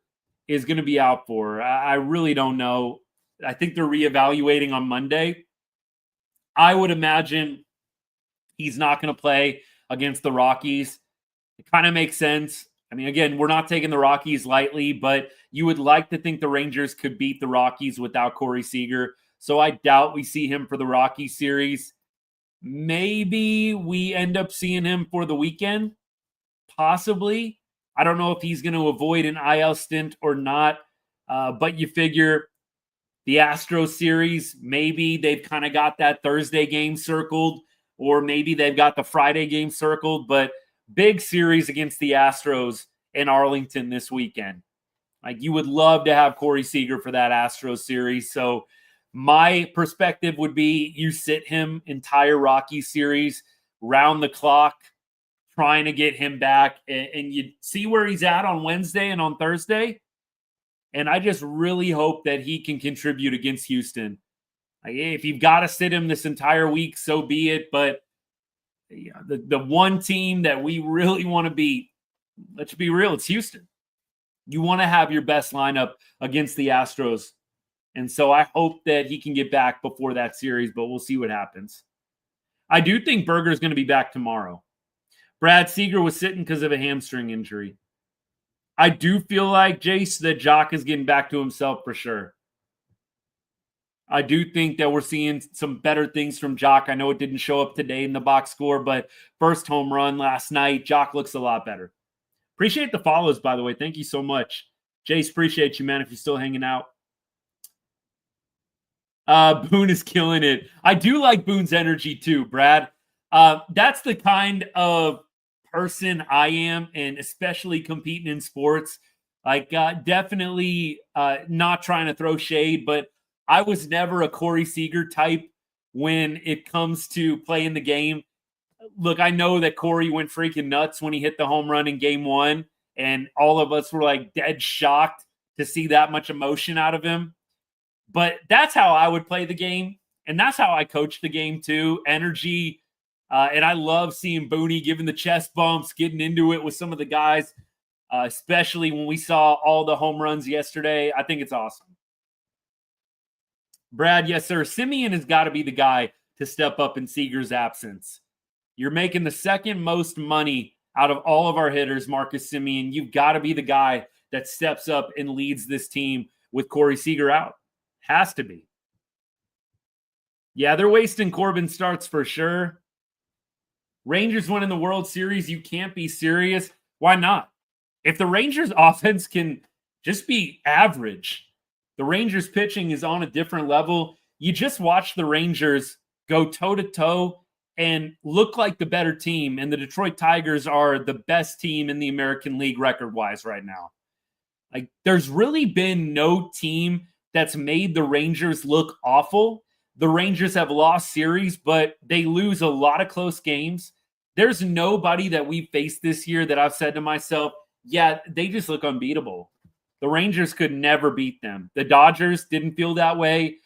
Speaker 2: is going to be out for. I really don't know. I think they're reevaluating on Monday. I would imagine he's not going to play against the Rockies. It kind of makes sense. I mean, again, we're not taking the Rockies lightly, but you would like to think the Rangers could beat the Rockies without Corey Seager. So I doubt we see him for the Rockies series. Maybe we end up seeing him for the weekend. Possibly. I don't know if he's going to avoid an IL stint or not, but you figure The Astros series, maybe they've kind of got that Thursday game circled, or maybe they've got the Friday game circled, but big series against the Astros in Arlington this weekend. Like, you would love to have Corey Seager for that Astros series. So my perspective would be you sit him entire Rocky series, round the clock, trying to get him back, and you see where he's at on Wednesday and on Thursday. And I just really hope that he can contribute against Houston. Like, if you've got to sit him this entire week, so be it. But the one team that we really want to beat, let's be real, it's Houston. You want to have your best lineup against the Astros. And so I hope that he can get back before that series, but we'll see what happens. I do think Berger's going to be back tomorrow. Brad Seager was sitting because of a hamstring injury. I do feel like, Jace, that Jock is getting back to himself for sure. I do think that we're seeing some better things from Jock. I know it didn't show up today in the box score, but first home run last night, Jock looks a lot better. Appreciate the follows, by the way. Thank you so much. Jace, appreciate you, man, if you're still hanging out. Boone is killing it. I do like Boone's energy too, Brad. That's the kind of person I am, and especially competing in sports. Like, definitely not trying to throw shade, but I was never a Corey Seager type when it comes to playing the game. Look, I know that Corey went freaking nuts when he hit the home run in game 1, and all of us were like dead shocked to see that much emotion out of him. But that's how I would play the game, and that's how I coach the game too. Energy. And I love seeing Booney giving the chest bumps, getting into it with some of the guys, especially when we saw all the home runs yesterday. I think it's awesome. Brad, yes, sir. Semien has got to be the guy to step up in Seager's absence. You're making the second most money out of all of our hitters, Marcus Semien. You've got to be the guy that steps up and leads this team with Corey Seager out. Has to be. Yeah, they're wasting Corbin starts for sure. Rangers winning the World Series, you can't be serious. Why not? If the Rangers offense can just be average, the Rangers pitching is on a different level. You just watch the Rangers go toe-to-toe and look like the better team, and the Detroit Tigers are the best team in the American League record-wise right now. Like, there's really been no team that's made the Rangers look awful. The Rangers have lost series, but they lose a lot of close games. There's nobody that we've faced this year that I've said to myself, yeah, they just look unbeatable. The Rangers could never beat them. The Dodgers didn't feel that way.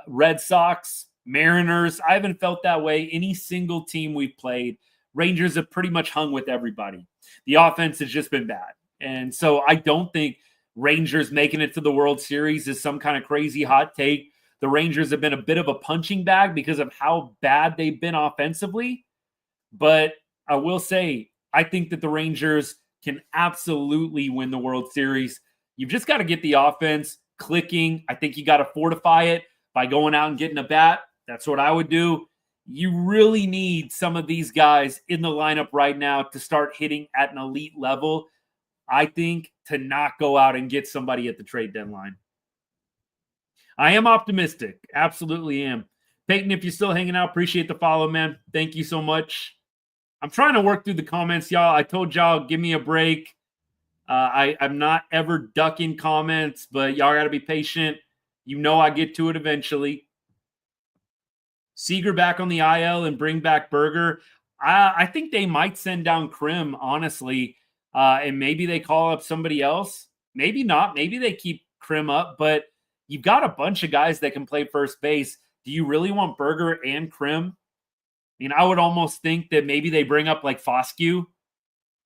Speaker 2: Red Sox, Mariners, I haven't felt that way. Any single team we've played, Rangers have pretty much hung with everybody. The offense has just been bad. And so I don't think Rangers making it to the World Series is some kind of crazy hot take. The Rangers have been a bit of a punching bag because of how bad they've been offensively. But I will say, I think that the Rangers can absolutely win the World Series. You've just got to get the offense clicking. I think you got to fortify it by going out and getting a bat. That's what I would do. You really need some of these guys in the lineup right now to start hitting at an elite level, I think, to not go out and get somebody at the trade deadline. I am optimistic. Absolutely am. Peyton, if you're still hanging out, appreciate the follow, man. Thank you so much. I'm trying to work through the comments, y'all. I told y'all, give me a break. I'm not ever ducking comments, but y'all got to be patient. You know I get to it eventually. Seager back on the IL and bring back Berger. I think they might send down Krim, honestly, and maybe they call up somebody else. Maybe not. Maybe they keep Krim up, but you've got a bunch of guys that can play first base. Do you really want Berger and Krim? I mean, I would almost think that maybe they bring up like Foscue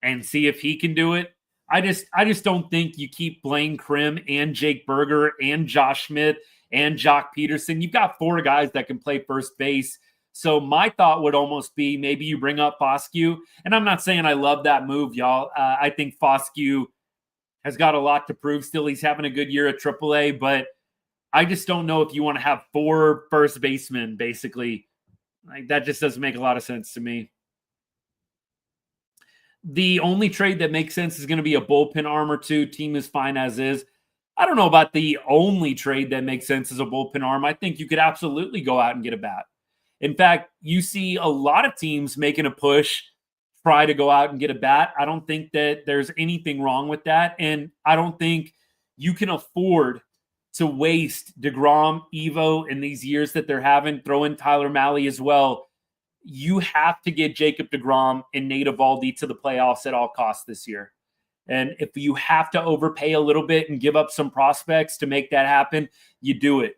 Speaker 2: and see if he can do it. I just don't think you keep Blaine Krim and Jake Berger and Josh Smith and Jock Peterson. You've got 4 guys that can play first base. So my thought would almost be maybe you bring up Foscue. And I'm not saying I love that move, y'all. I think Foscue has got a lot to prove still. He's having a good year at AAA, but I just don't know if you want to have 4 first basemen, basically. Like, that just doesn't make a lot of sense to me. The only trade that makes sense is going to be a bullpen arm or 2. Team is fine as is. I don't know about the only trade that makes sense as a bullpen arm. I think you could absolutely go out and get a bat. In fact, you see a lot of teams making a push, try to go out and get a bat. I don't think that there's anything wrong with that. And I don't think you can afford to waste DeGrom, Evo in these years that they're having, throw in Tyler Mahle as well. You have to get Jacob DeGrom and Nate Eovaldi to the playoffs at all costs this year. And if you have to overpay a little bit and give up some prospects to make that happen, you do it.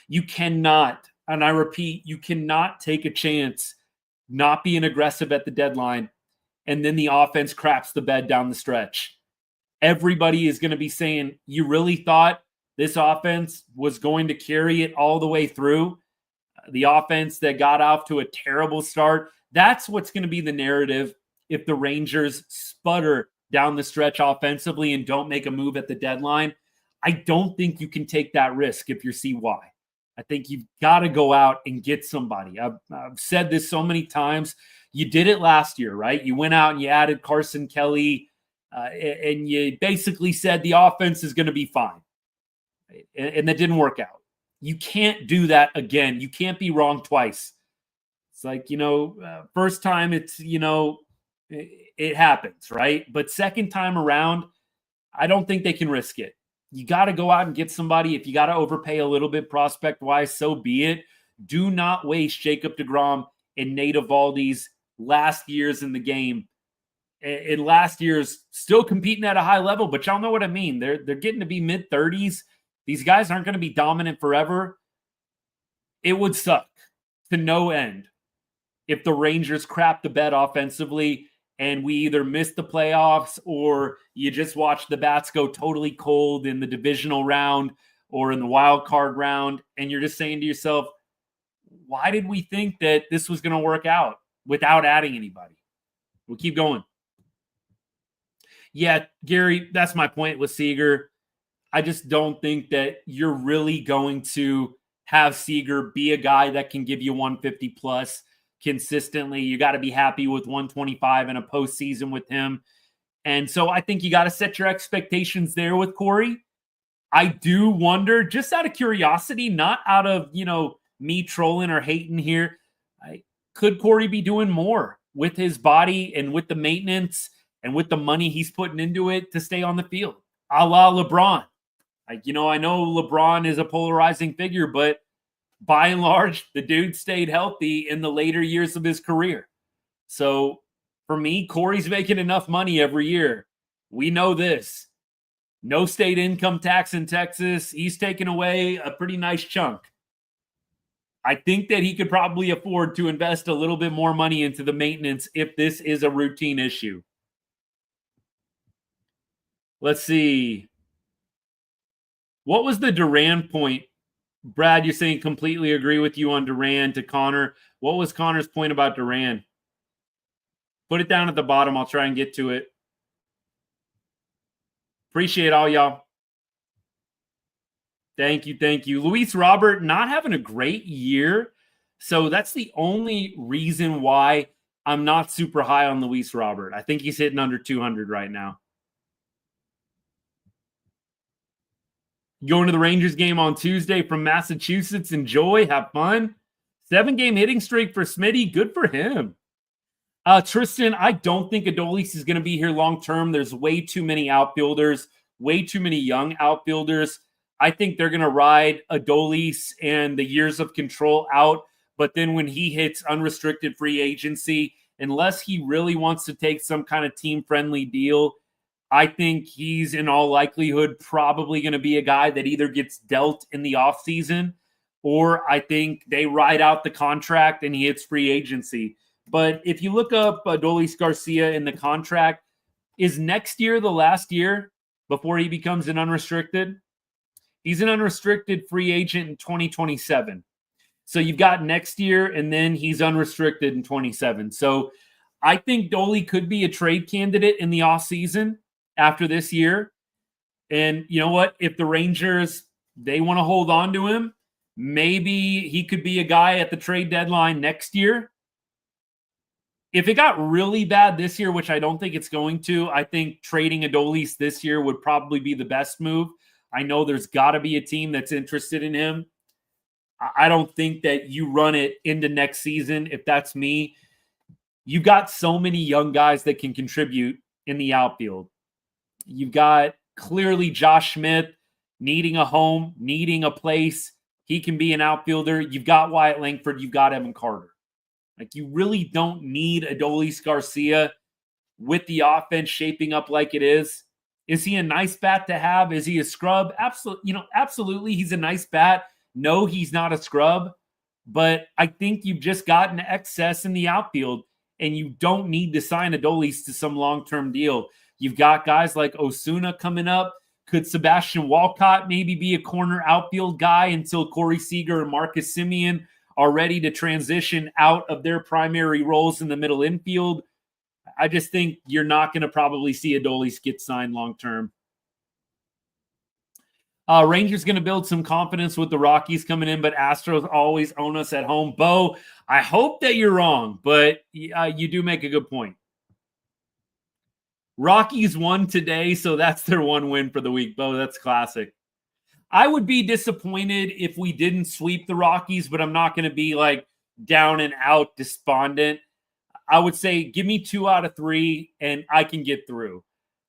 Speaker 2: You cannot, and I repeat, you cannot take a chance not being aggressive at the deadline, and then the offense craps the bed down the stretch. Everybody is going to be saying, you really thought this offense was going to carry it all the way through? The offense that got off to a terrible start, that's what's going to be the narrative if the Rangers sputter down the stretch offensively and don't make a move at the deadline. I don't think you can take that risk if you're CY. I think you've got to go out and get somebody. I've said this so many times. You did it last year, right? You went out and you added Carson Kelly, and you basically said the offense is going to be fine. And that didn't work out. You can't do that again. You can't be wrong twice. It's like, first time it's, it happens, right? But second time around, I don't think they can risk it. You got to go out and get somebody. If you got to overpay a little bit prospect-wise, so be it. Do not waste Jacob DeGrom and Nate Eovaldi's last years in the game. And last year's still competing at a high level, but y'all know what I mean. They're getting to be mid-30s. These guys aren't going to be dominant forever. It would suck to no end if the Rangers crap the bed offensively and we either miss the playoffs or you just watch the bats go totally cold in the divisional round or in the wild card round. And you're just saying to yourself, why did we think that this was going to work out without adding anybody? We'll keep going. Yeah, Gary, that's my point with Seager. I just don't think that you're really going to have Seager be a guy that can give you 150 plus consistently. You got to be happy with 125 in a postseason with him. And so I think you got to set your expectations there with Corey. I do wonder, just out of curiosity, not out of, me trolling or hating here, could Corey be doing more with his body and with the maintenance and with the money he's putting into it to stay on the field? A la LeBron. I know LeBron is a polarizing figure, but by and large, the dude stayed healthy in the later years of his career. So for me, Corey's making enough money every year. We know this. No state income tax in Texas. He's taking away a pretty nice chunk. I think that he could probably afford to invest a little bit more money into the maintenance if this is a routine issue. Let's see. What was the Duran point? Brad, you're saying completely agree with you on Duran to Connor. What was Connor's point about Duran? Put it down at the bottom. I'll try and get to it. Appreciate all y'all. Thank you. Thank you. Luis Robert not having a great year. So that's the only reason why I'm not super high on Luis Robert. I think he's hitting under 200 right now. Going to the Rangers game on Tuesday from Massachusetts. Enjoy. Have fun. 7-game hitting streak for Smitty. Good for him. Tristan, I don't think Adolis is going to be here long-term. There's way too many outfielders, way too many young outfielders. I think they're going to ride Adolis and the years of control out. But then when he hits unrestricted free agency, unless he really wants to take some kind of team-friendly deal, I think he's in all likelihood probably going to be a guy that either gets dealt in the offseason or I think they ride out the contract and he hits free agency. But if you look up Adolis Garcia in the contract, is next year the last year before he becomes an unrestricted? He's an unrestricted free agent in 2027. So you've got next year and then he's unrestricted in 27. So I think Dolly could be a trade candidate in the offseason after this year. And you know what? If the Rangers, they want to hold on to him, maybe he could be a guy at the trade deadline next year. If it got really bad this year, which I don't think it's going to, I think trading Adolis this year would probably be the best move. I know there's got to be a team that's interested in him. I don't think that you run it into next season. If that's me, you've got so many young guys that can contribute in the outfield. You've got clearly Josh Smith needing a home, needing a place. He can be an outfielder. You've got Wyatt Langford. You've got Evan Carter. Like, you really don't need Adolis Garcia with the offense shaping up like it is. Is he a nice bat to have? Is he a scrub? Absolutely. Absolutely. He's a nice bat. No, he's not a scrub. But I think you've just gotten excess in the outfield, and you don't need to sign Adolis to some long-term deal. You've got guys like Osuna coming up. Could Sebastian Walcott maybe be a corner outfield guy until Corey Seager and Marcus Semien are ready to transition out of their primary roles in the middle infield? I just think you're not going to probably see Adolis get signed long-term. Rangers going to build some confidence with the Rockies coming in, but Astros always own us at home. Bo, I hope that you're wrong, but you do make a good point. Rockies won today, so that's their one win for the week. Bo, that's classic. I would be disappointed if we didn't sweep the Rockies, but I'm not going to be like down and out despondent. I would say give me 2 out of 3 and I can get through.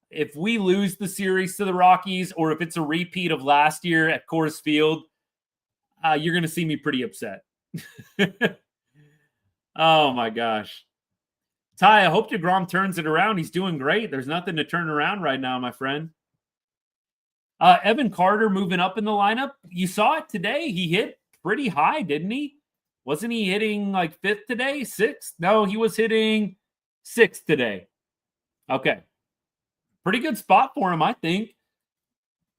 Speaker 2: If we lose the series to the Rockies, or if it's a repeat of last year at Coors Field, you're going to see me pretty upset. Oh my gosh. Ty, I hope DeGrom turns it around. He's doing great. There's nothing to turn around right now, my friend. Evan Carter moving up in the lineup. You saw it today. He hit pretty high, didn't he? Wasn't he hitting like 5th today? 6th? No, he was hitting 6th today. Okay. Pretty good spot for him, I think.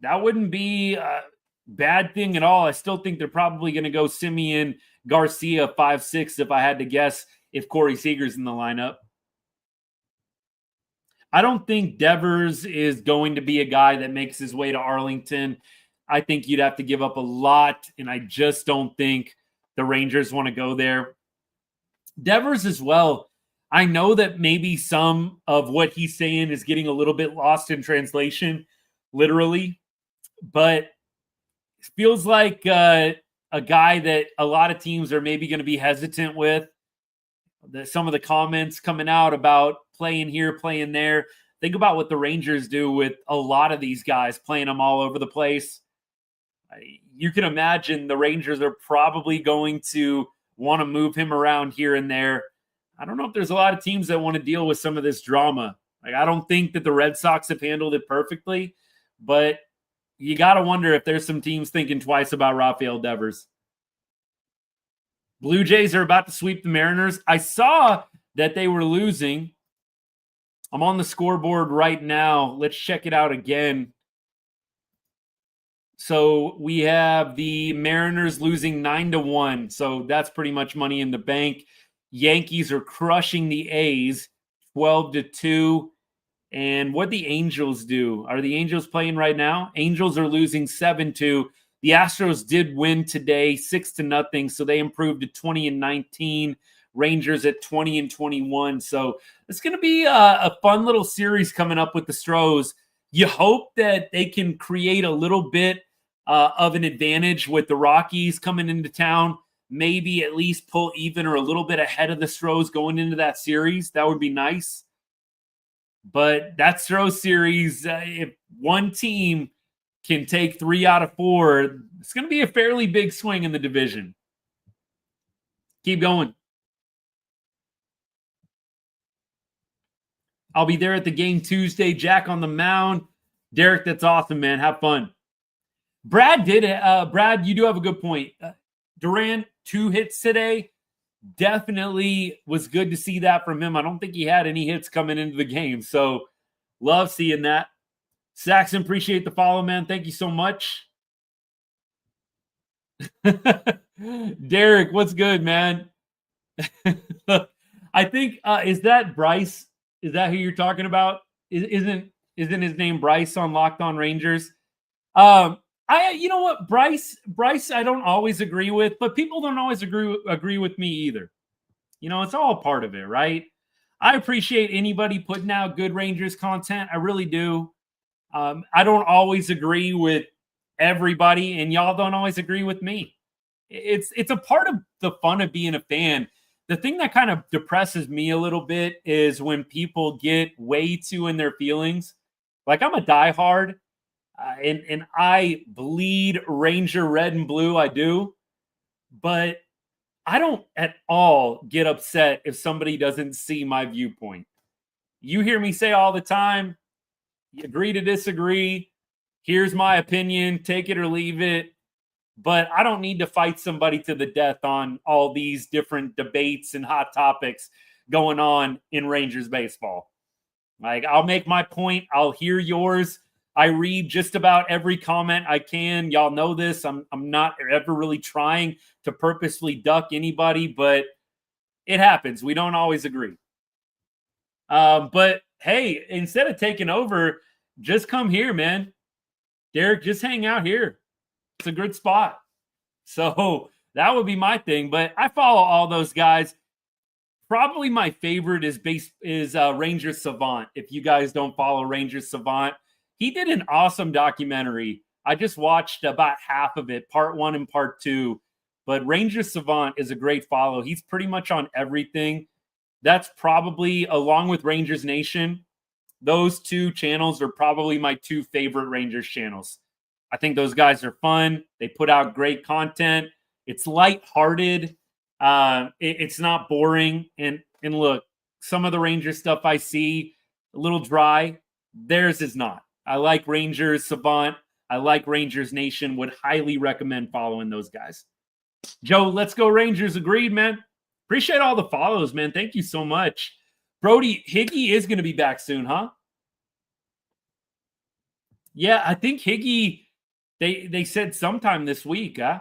Speaker 2: That wouldn't be a bad thing at all. I still think they're probably going to go Semien Garcia 5-6 if I had to guess, if Corey Seager's in the lineup. I don't think Devers is going to be a guy that makes his way to Arlington. I think you'd have to give up a lot, and I just don't think the Rangers want to go there. Devers as well. I know that maybe some of what he's saying is getting a little bit lost in translation, literally, but it feels like a guy that a lot of teams are maybe going to be hesitant with. Some of the comments coming out about playing here, playing there. Think about what the Rangers do with a lot of these guys, playing them all over the place. You can imagine the Rangers are probably going to want to move him around here and there. I don't know if there's a lot of teams that want to deal with some of this drama. Like, I don't think that the Red Sox have handled it perfectly, but you got to wonder if there's some teams thinking twice about Rafael Devers. Blue Jays are about to sweep the Mariners. I saw that they were losing. I'm on the scoreboard right now. Let's check it out again. So we have the Mariners losing 9-1. So that's pretty much money in the bank. Yankees are crushing the A's 12-2. And what the Angels do? Are the Angels playing right now? Angels are losing 7-2. The Astros did win today 6-0, so they improved to 20-19. Rangers at 20-21. So it's going to be a fun little series coming up with the Stros. You hope that they can create a little bit of an advantage with the Rockies coming into town. Maybe at least pull even or a little bit ahead of the Stros going into that series. That would be nice. But that Stros series, if one team can take 3 out of 4, it's going to be a fairly big swing in the division. Keep going. I'll be there at the game Tuesday. Jack on the mound. Derek, that's awesome, man. Have fun. Brad, you do have a good point. Duran, 2 hits today. Definitely was good to see that from him. I don't think he had any hits coming into the game. So love seeing that. Saxon, appreciate the follow, man. Thank you so much. Derek, what's good, man? I think, is that Bryce? Is that who you're talking about? Isn't his name Bryce on Locked On Rangers? You know what, Bryce, I don't always agree with, but people don't always agree with me either. You know, it's all part of it, right? I appreciate anybody putting out good Rangers content. I really do. I don't always agree with everybody, and y'all don't always agree with me. It's a part of the fun of being a fan. The thing that kind of depresses me a little bit is when people get way too in their feelings. Like, I'm a diehard, and I bleed Ranger red and blue. I do. But I don't at all get upset if somebody doesn't see my viewpoint. You hear me say all the time, you agree to disagree. Here's my opinion. Take it or leave it. But I don't need to fight somebody to the death on all these different debates and hot topics going on in Rangers baseball. Like, I'll make my point. I'll hear yours. I read just about every comment I can. Y'all know this. I'm not ever really trying to purposely duck anybody, but it happens. We don't always agree. But hey, instead of taking over, just come here, man. Derek, just hang out here. It's a good spot. So that would be my thing. But I follow all those guys. Probably my favorite is Ranger Savant. If you guys don't follow Ranger Savant, he did an awesome documentary. I just watched about half of it, part 1 and part 2. But Ranger Savant is a great follow. He's pretty much on everything. That's probably, along with Rangers Nation, those two channels are probably my two favorite Rangers channels. I think those guys are fun. They put out great content. It's lighthearted. It's not boring. And look, some of the Rangers stuff I see, a little dry. Theirs is not. I like Rangers Savant. I like Rangers Nation. Would highly recommend following those guys. Joe, let's go Rangers. Agreed, man. Appreciate all the follows, man. Thank you so much. Brody, Higgy is going to be back soon, huh? Yeah, I think Higgy, they said sometime this week, huh?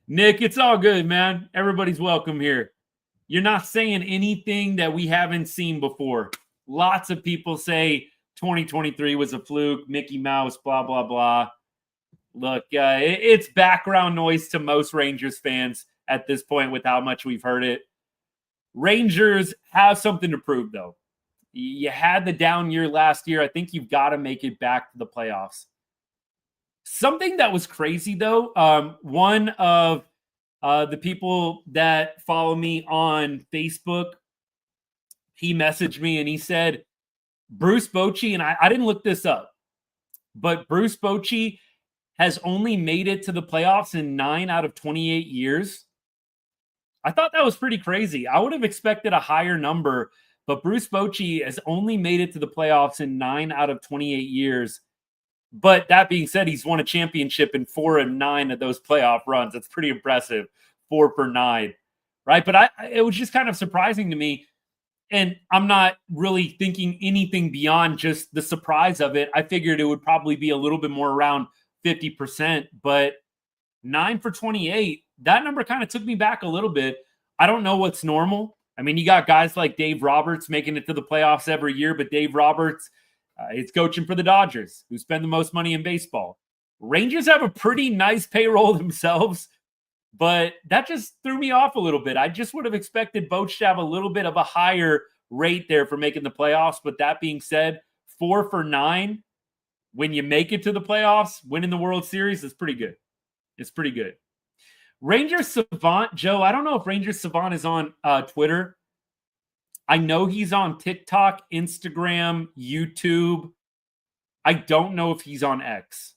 Speaker 2: Nick, it's all good, man. Everybody's welcome here. You're not saying anything that we haven't seen before. Lots of people say 2023 was a fluke, Mickey Mouse, blah, blah, blah. Look, it's background noise to most Rangers fans at this point with how much we've heard it. Rangers have something to prove, though. You had the down year last year. I think you've got to make it back to the playoffs. Something that was crazy, though, one of the people that follow me on Facebook, he messaged me and he said, Bruce Bochy, and I didn't look this up, but Bruce Bochy has only made it to the playoffs in 9 out of 28 years. I thought that was pretty crazy. I would have expected a higher number, but Bruce Bochy has only made it to the playoffs in 9 out of 28 years. But that being said, he's won a championship in 4 of 9 of those playoff runs. That's pretty impressive. 4 for 9, right? But it was just kind of surprising to me. And I'm not really thinking anything beyond just the surprise of it. I figured it would probably be a little bit more around 50%, but 9 for 28, that number kind of took me back a little bit. I don't know what's normal. I mean, you got guys like Dave Roberts making it to the playoffs every year, but Dave Roberts is coaching for the Dodgers, who spend the most money in baseball. Rangers have a pretty nice payroll themselves, but that just threw me off a little bit. I just would have expected Boch to have a little bit of a higher rate there for making the playoffs. But that being said, 4 for 9, when you make it to the playoffs, winning the World Series is pretty good. It's pretty good. Rangers Savant, Joe, I don't know if Rangers Savant is on Twitter. I know he's on TikTok, Instagram, YouTube. I don't know if he's on X.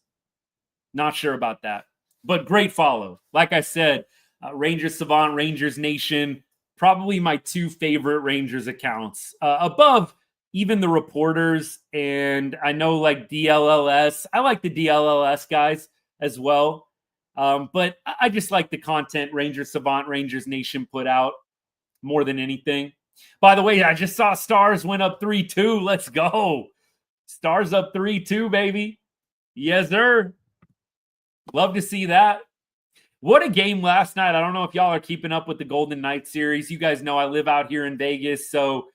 Speaker 2: Not sure about that. But great follow. Like I said, Rangers Savant, Rangers Nation, probably my two favorite Rangers accounts. Above even the reporters, and I know like DLLS. I like the DLLS guys as well. But I just like the content Rangers Savant, Rangers Nation put out more than anything. By the way, I just saw Stars went up 3-2. Let's go. Stars up 3-2, baby. Yes, sir. Love to see that. What a game last night. I don't know if y'all are keeping up with the Golden Knights series. You guys know I live out here in Vegas, so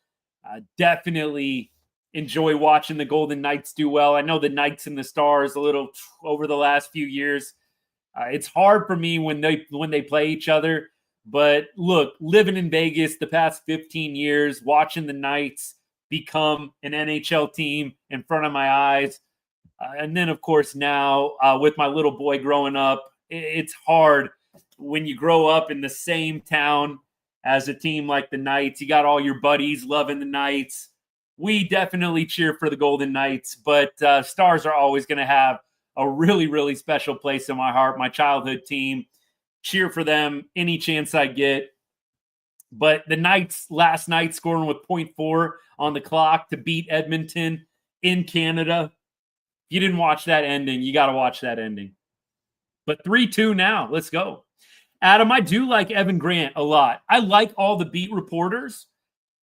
Speaker 2: definitely enjoy watching the Golden Knights do well. I know the Knights and the Stars a little over the last few years. It's hard for me when they play each other. But look, living in Vegas the past 15 years, watching the Knights become an NHL team in front of my eyes, And then, of course, now with my little boy growing up, it's hard when you grow up in the same town as a team like the Knights. You got all your buddies loving the Knights. We definitely cheer for the Golden Knights, but Stars are always going to have a really, really special place in my heart. My childhood team, cheer for them any chance I get. But the Knights last night scoring with 0.4 on the clock to beat Edmonton in Canada. If you didn't watch that ending, you got to watch that ending. But 3-2 now. Let's go. Adam, I do like Evan Grant a lot. I like all the beat reporters.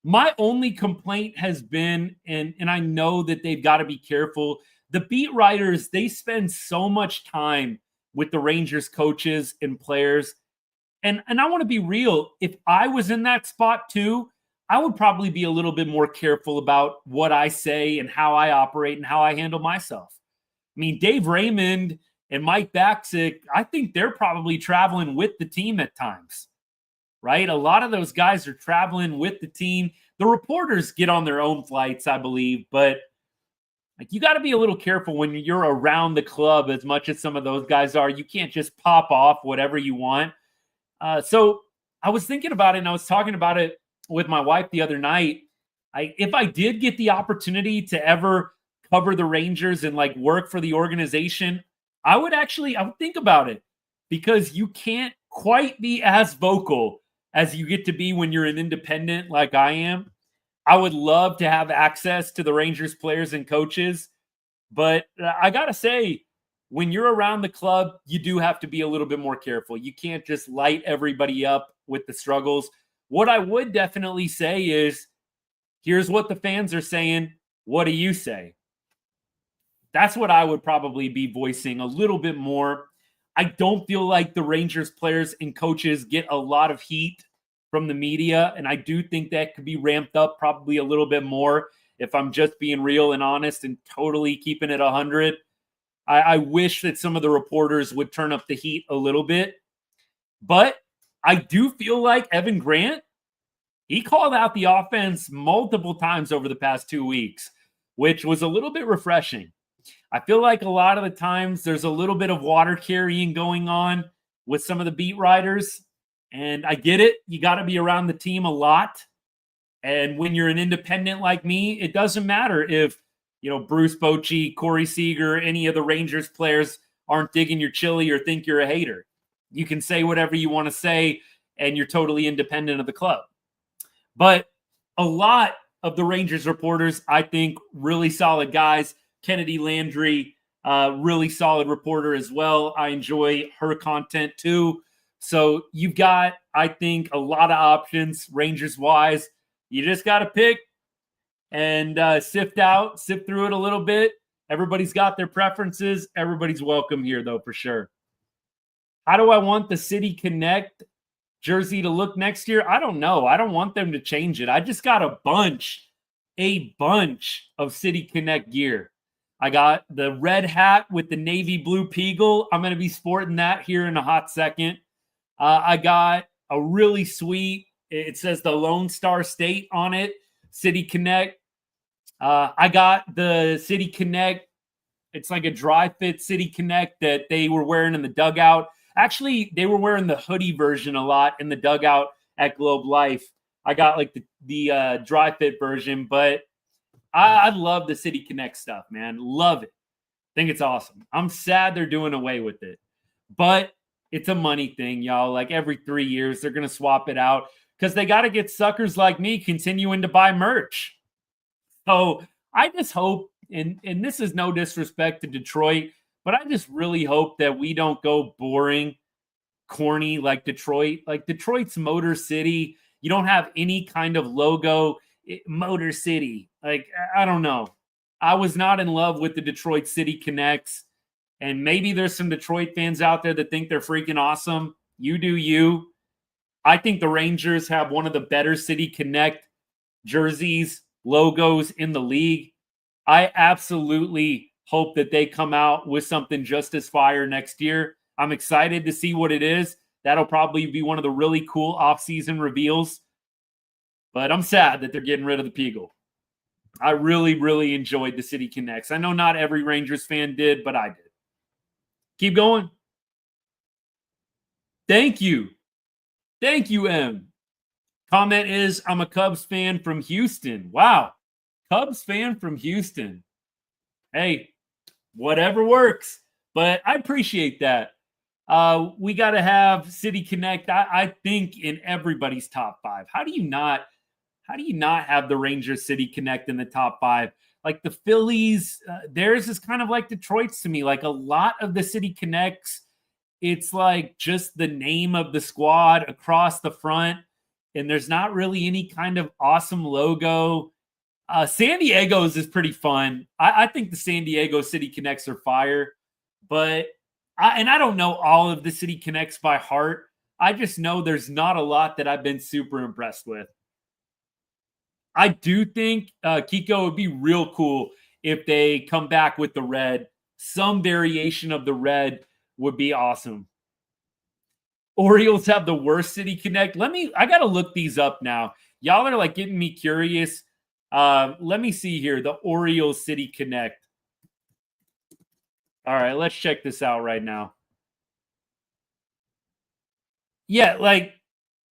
Speaker 2: My only complaint has been, and I know that they've got to be careful, the beat writers, they spend so much time with the Rangers coaches and players. And I want to be real. If I was in that spot too, I would probably be a little bit more careful about what I say and how I operate and how I handle myself. I mean, Dave Raymond and Mike Baxick, I think they're probably traveling with the team at times, right? A lot of those guys are traveling with the team. The reporters get on their own flights, I believe, but like you got to be a little careful when you're around the club as much as some of those guys are. You can't just pop off whatever you want. So I was thinking about it, and I was talking about it with my wife the other night. If I did get the opportunity to ever cover the Rangers and like work for the organization, I would think about it, because you can't quite be as vocal as you get to be when you're an independent like I am. I would love to have access to the Rangers players and coaches, but I got to say, when you're around the club, you do have to be a little bit more careful. You can't just light everybody up with the struggles. What I would definitely say is, here's what the fans are saying. What do you say? That's what I would probably be voicing a little bit more. I don't feel like the Rangers players and coaches get a lot of heat from the media, and I do think that could be ramped up probably a little bit more if I'm just being real and honest and totally keeping it 100. I wish that some of the reporters would turn up the heat a little bit. But I do feel like Evan Grant, he called out the offense multiple times over the past 2 weeks, which was a little bit refreshing. I feel like a lot of the times there's a little bit of water carrying going on with some of the beat writers. And I get it. You got to be around the team a lot. And when you're an independent like me, it doesn't matter if, Bruce Bochy, Corey Seager, any of the Rangers players aren't digging your chili or think you're a hater. You can say whatever you want to say, and you're totally independent of the club. But a lot of the Rangers reporters, I think, really solid guys. Kennedy Landry, really solid reporter as well. I enjoy her content too. So you've got, I think, a lot of options Rangers-wise. You just got to pick and sift through it a little bit. Everybody's got their preferences. Everybody's welcome here, though, for sure. How do I want the City Connect jersey to look next year? I don't know. I don't want them to change it. I just got a bunch of City Connect gear. I got the red hat with the navy blue Peagle. I'm going to be sporting that here in a hot second. I got a really sweet, it says the Lone Star State on it, City Connect. I got the City Connect. It's like a dry fit City Connect that they were wearing in the dugout. Actually, they were wearing the hoodie version a lot in the dugout at Globe Life. I got like the dry fit version, but I love the City Connect stuff, man. Love it. Think it's awesome. I'm sad they're doing away with it, but it's a money thing, y'all. Like every 3 years, they're going to swap it out because they got to get suckers like me continuing to buy merch. So I just hope, and this is no disrespect to Detroit, but I just really hope that we don't go boring, corny like Detroit. Like Detroit's Motor City. You don't have any kind of logo. Motor City. Like, I don't know. I was not in love with the Detroit City Connects. And maybe there's some Detroit fans out there that think they're freaking awesome. You do you. I think the Rangers have one of the better City Connect jerseys, logos in the league. I absolutely hope that they come out with something just as fire next year. I'm excited to see what it is. That'll probably be one of the really cool off-season reveals. But I'm sad that they're getting rid of the Peagle. I really, really enjoyed the City Connects. I know not every Rangers fan did, but I did. Keep going. Thank you. Thank you, M. Comment is, I'm a Cubs fan from Houston. Wow. Cubs fan from Houston. Hey, whatever works. But I appreciate that. We got to have City Connect, I think, in everybody's top 5. How do you not have the Rangers City Connect in the top 5? Like the Phillies, theirs is kind of like Detroit's to me. Like a lot of the City Connects, it's like just the name of the squad across the front, and there's not really any kind of awesome logo. San Diego's is pretty fun. I think the San Diego City Connects are fire, but I don't know all of the City Connects by heart. I just know there's not a lot that I've been super impressed with. I do think, Kiko, would be real cool if they come back with the red. Some variation of the red would be awesome. Orioles have the worst City Connect. I got to look these up now. Y'all are like getting me curious. Let me see here. The Orioles City Connect. All right, let's check this out right now. Yeah, like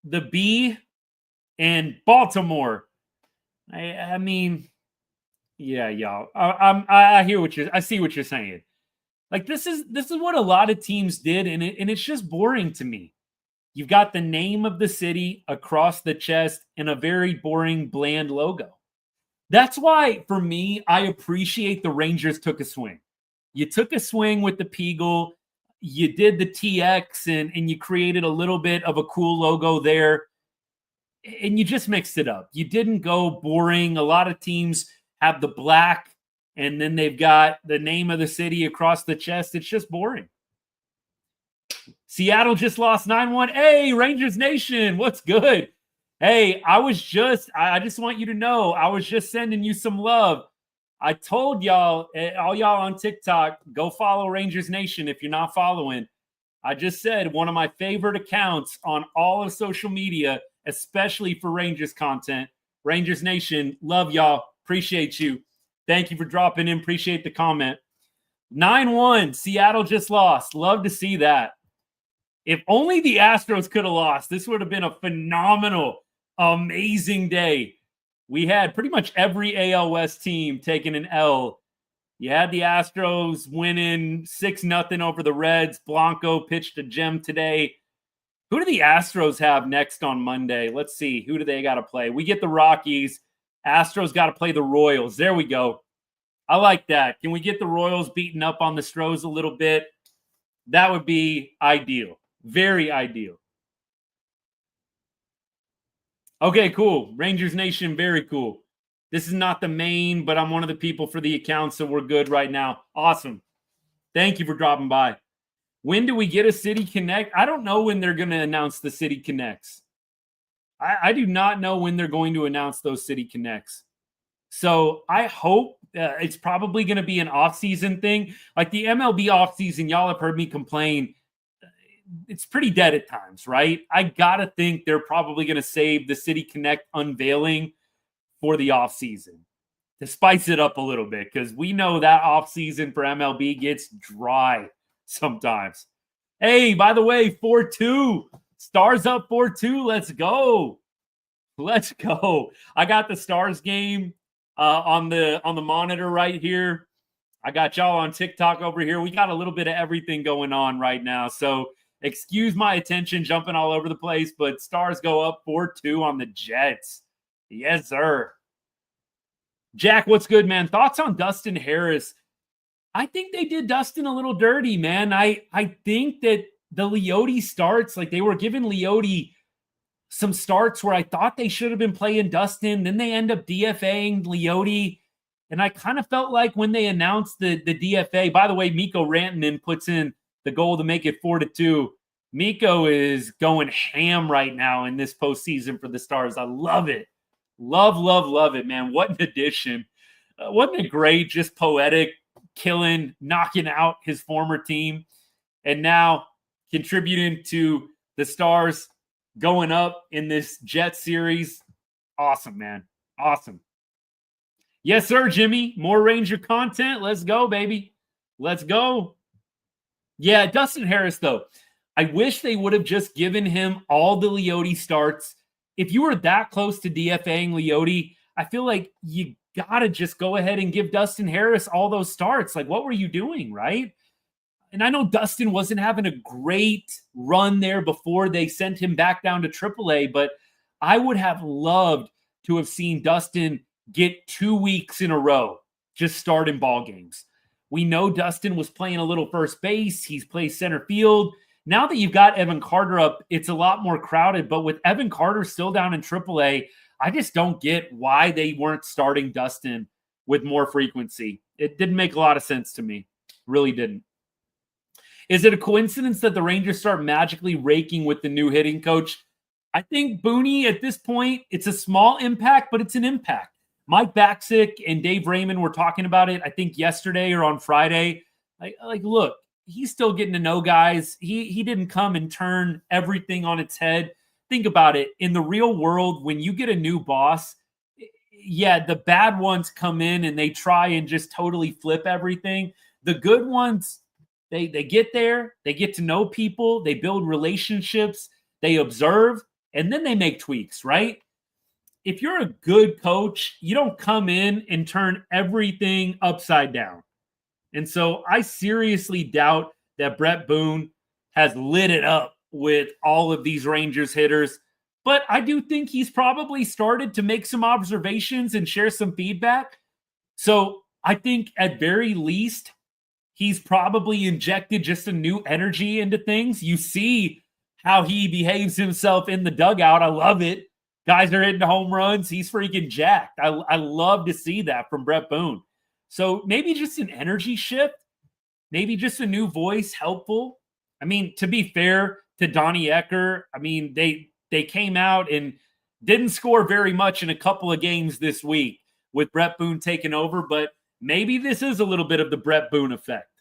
Speaker 2: the B and Baltimore. I mean, yeah, y'all. I hear I see what you're saying. Like this is what a lot of teams did, and it's just boring to me. You've got the name of the city across the chest and a very boring, bland logo. That's why, for me, I appreciate the Rangers took a swing. You took a swing with the Peagle. You did the TX, and you created a little bit of a cool logo there. And you just mixed it up. You didn't go boring. A lot of teams have the black, and then they've got the name of the city across the chest. It's just boring. Seattle just lost 9-1. Hey, Rangers Nation, what's good? Hey, I just want you to know, I was just sending you some love. I told y'all, all y'all on TikTok, go follow Rangers Nation if you're not following. I just said one of my favorite accounts on all of social media, especially for Rangers content. Rangers Nation, love y'all. Appreciate you. Thank you for dropping in. Appreciate the comment. 9-1, Seattle just lost. Love to see that. If only the Astros could have lost, this would have been a phenomenal, amazing day. We had pretty much every AL West team taking an L. You had the Astros winning 6-0 over the Reds. Blanco pitched a gem today. Who do the Astros have next on Monday? Let's see. Who do they got to play? We get the Rockies. Astros got to play the Royals. There we go. I like that. Can we get the Royals beaten up on the Stros a little bit? That would be ideal. Very ideal. Okay, cool. Rangers Nation, very cool. This is not the main, but I'm one of the people for the account, so we're good right now. Awesome. Thank you for dropping by. When do we get a City Connect? I don't know when they're going to announce the City Connects. I do not know when they're going to announce those City Connects. So I hope it's probably going to be an off-season thing. Like the MLB off-season, y'all have heard me complain. It's pretty dead at times, right? I got to think they're probably going to save the City Connect unveiling for the offseason to spice it up a little bit, because we know that offseason for MLB gets dry sometimes. Hey, by the way, 4-2. Stars up 4-2. Let's go. Let's go. I got the Stars game on the monitor right here. I got y'all on TikTok over here. We got a little bit of everything going on right now. So excuse my attention jumping all over the place, but Stars go up 4-2 on the Jets. Yes, sir. Jack, what's good, man? Thoughts on Dustin Harris? I think they did Dustin a little dirty, man. I think that the Leote starts, like they were giving Leote some starts where I thought they should have been playing Dustin. Then they end up DFAing Leote. And I kind of felt like when they announced the DFA, by the way, Mikko Rantanen puts in the goal to make it 4-2. Mikko is going ham right now in this postseason for the Stars. I love it. Love, love, love it, man. What an addition. Wasn't it great? Just poetic, killing, knocking out his former team. And now contributing to the Stars going up in this Jet series. Awesome, man. Awesome. Yes, sir, Jimmy. More Ranger content. Let's go, baby. Let's go. Yeah, Dustin Harris, though. I wish they would have just given him all the Leote starts. If you were that close to DFAing Leote, I feel like you got to just go ahead and give Dustin Harris all those starts. Like, what were you doing, right? And I know Dustin wasn't having a great run there before they sent him back down to AAA, but I would have loved to have seen Dustin get 2 weeks in a row just starting ball games. We know Dustin was playing a little first base. He's played center field. Now that you've got Evan Carter up, it's a lot more crowded. But with Evan Carter still down in AAA, I just don't get why they weren't starting Dustin with more frequency. It didn't make a lot of sense to me. Really didn't. Is it a coincidence that the Rangers start magically raking with the new hitting coach? I think Booney at this point, it's a small impact, but it's an impact. Mike Baksick and Dave Raymond were talking about it, I think yesterday or on Friday. Like, look, he's still getting to know guys. He didn't come and turn everything on its head. Think about it. In the real world, when you get a new boss, yeah, the bad ones come in and they try and just totally flip everything. The good ones, they get there, they get to know people, they build relationships, they observe, and then they make tweaks, right? If you're a good coach, you don't come in and turn everything upside down. And so I seriously doubt that Brett Boone has lit it up with all of these Rangers hitters. But I do think he's probably started to make some observations and share some feedback. So I think at very least, he's probably injected just a new energy into things. You see how he behaves himself in the dugout. I love it. Guys are hitting home runs. He's freaking jacked. I love to see that from Brett Boone. So maybe just an energy shift, maybe just a new voice, helpful. I mean, to be fair to Donnie Ecker, I mean, they came out and didn't score very much in a couple of games this week with Brett Boone taking over, but maybe this is a little bit of the Brett Boone effect.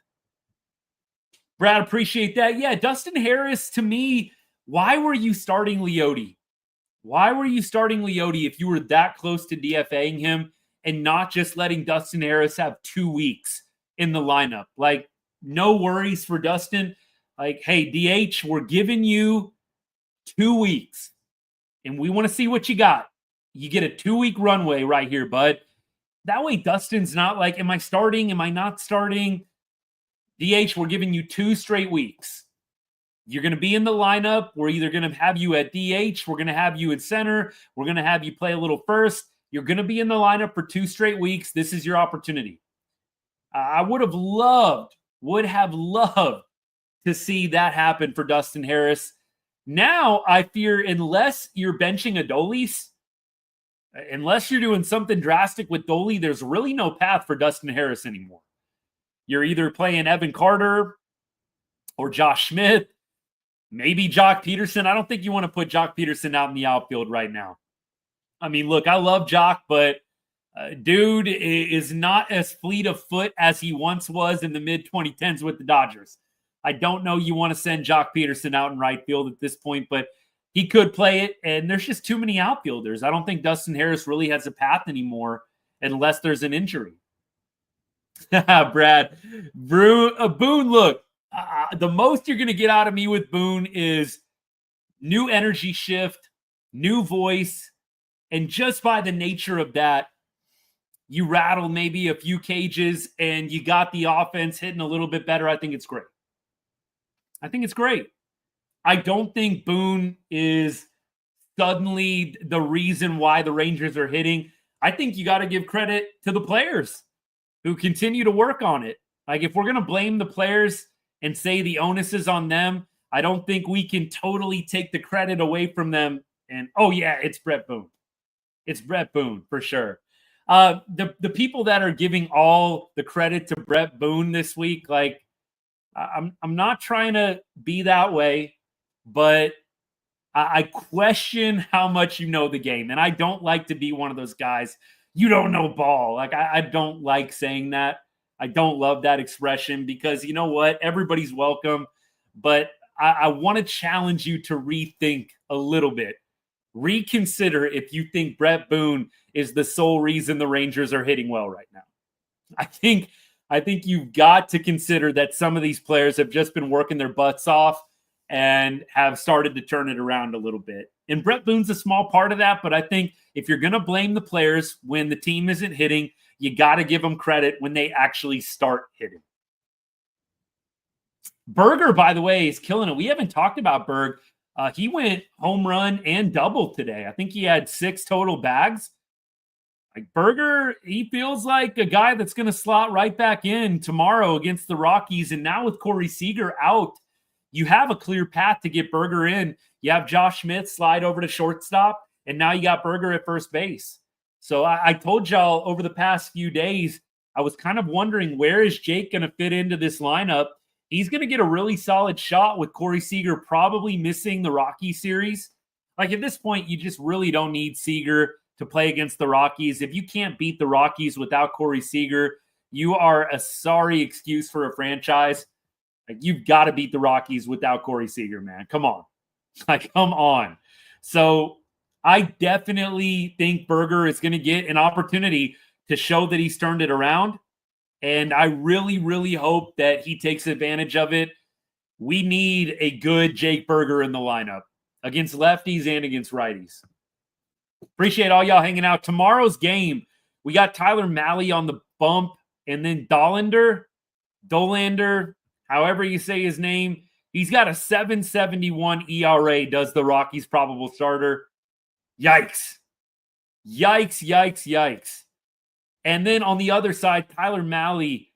Speaker 2: Brad, appreciate that. Yeah, Dustin Harris, to me, why were you starting Leote? Why were you starting Leote if you were that close to DFAing him and not just letting Dustin Harris have 2 weeks in the lineup? Like, no worries for Dustin. Like, hey, DH, we're giving you 2 weeks, and we want to see what you got. You get a 2-week runway right here, bud. That way Dustin's not like, am I starting? Am I not starting? DH, we're giving you 2 straight weeks. You're going to be in the lineup. We're either going to have you at DH. We're going to have you in center. We're going to have you play a little first. You're going to be in the lineup for 2 straight weeks. This is your opportunity. I would have loved to see that happen for Dustin Harris. Now, I fear unless you're benching Adolis, unless you're doing something drastic with Dolly, there's really no path for Dustin Harris anymore. You're either playing Evan Carter or Josh Smith, maybe Jock Peterson. I don't think you want to put Jock Peterson out in the outfield right now. I mean, look, I love Jock, but dude is not as fleet of foot as he once was in the mid-2010s with the Dodgers. I don't know you want to send Jock Peterson out in right field at this point, but he could play it, and there's just too many outfielders. I don't think Dustin Harris really has a path anymore unless there's an injury. Brad, Boone, look, the most you're going to get out of me with Boone is new energy shift, new voice, and just by the nature of that, you rattle maybe a few cages and you got the offense hitting a little bit better. I think it's great. I don't think Boone is suddenly the reason why the Rangers are hitting. I think you got to give credit to the players who continue to work on it. Like, if we're going to blame the players and say the onus is on them, I don't think we can totally take the credit away from them. And, oh, yeah, it's Brett Boone. It's Brett Boone for sure. The people that are giving all the credit to Brett Boone this week, like, I'm not trying to be that way, but I question how much you know the game. And I don't like to be one of those guys, you don't know ball. Like, I don't like saying that. I don't love that expression because you know what? Everybody's welcome. But I want to challenge you to rethink a little bit. reconsider if you think Brett Boone is the sole reason the Rangers are hitting well right now. I think you've got to consider that some of these players have just been working their butts off and have started to turn it around a little bit. And Brett Boone's a small part of that, but I think if you're going to blame the players when the team isn't hitting, you got to give them credit when they actually start hitting. Berger, by the way, is killing it. We haven't talked about Berg. He went home run and double today. I think he had 6 total bags. Like Berger, he feels like a guy that's going to slot right back in tomorrow against the Rockies. And now with Corey Seager out, you have a clear path to get Berger in. You have Josh Smith slide over to shortstop, and now you got Berger at first base. So I told y'all over the past few days, I was kind of wondering, where is Jake going to fit into this lineup? He's going to get a really solid shot with Corey Seager probably missing the Rocky series. Like at this point, you just really don't need Seager to play against the Rockies. If you can't beat the Rockies without Corey Seager, you are a sorry excuse for a franchise. Like, you've got to beat the Rockies without Corey Seager, man. Come on. Like, come on. So I definitely think Berger is going to get an opportunity to show that he's turned it around. And I really, really hope that he takes advantage of it. We need a good Jake Berger in the lineup against lefties and against righties. Appreciate all y'all hanging out. Tomorrow's game, we got Tyler Mahle on the bump, and then Dolander, however you say his name, he's got a 7.71 ERA, does the Rockies' probable starter. Yikes. And then on the other side, Tyler Mahle,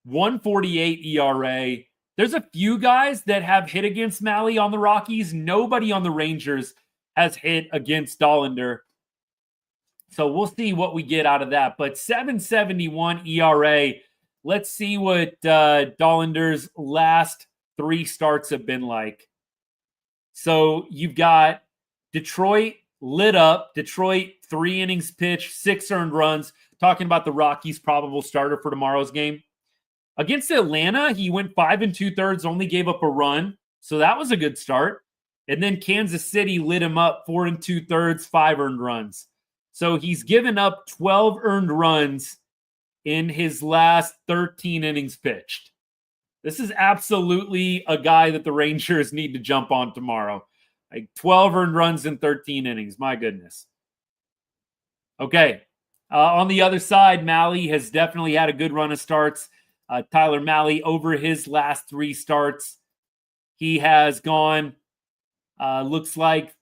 Speaker 2: 1.48 ERA. There's a few guys that have hit against Mahle on the Rockies. Nobody on the Rangers has hit against Dolander. So we'll see what we get out of that. But 7.71 ERA. Let's see what Dolander's last 3 starts have been like. So you've got Detroit lit up. Detroit, 3 innings pitched, 6 earned runs. Talking about the Rockies' probable starter for tomorrow's game. Against Atlanta, he went 5 2/3, only gave up a run. So that was a good start. And then Kansas City lit him up 4 2/3, 5 earned runs. So he's given up 12 earned runs in his last 13 innings pitched. This is absolutely a guy that the Rangers need to jump on tomorrow. Like 12 earned runs in 13 innings. My goodness. Okay. On the other side, Mahle has definitely had a good run of starts. Tyler Mahle, over his last 3 starts, he has gone, looks like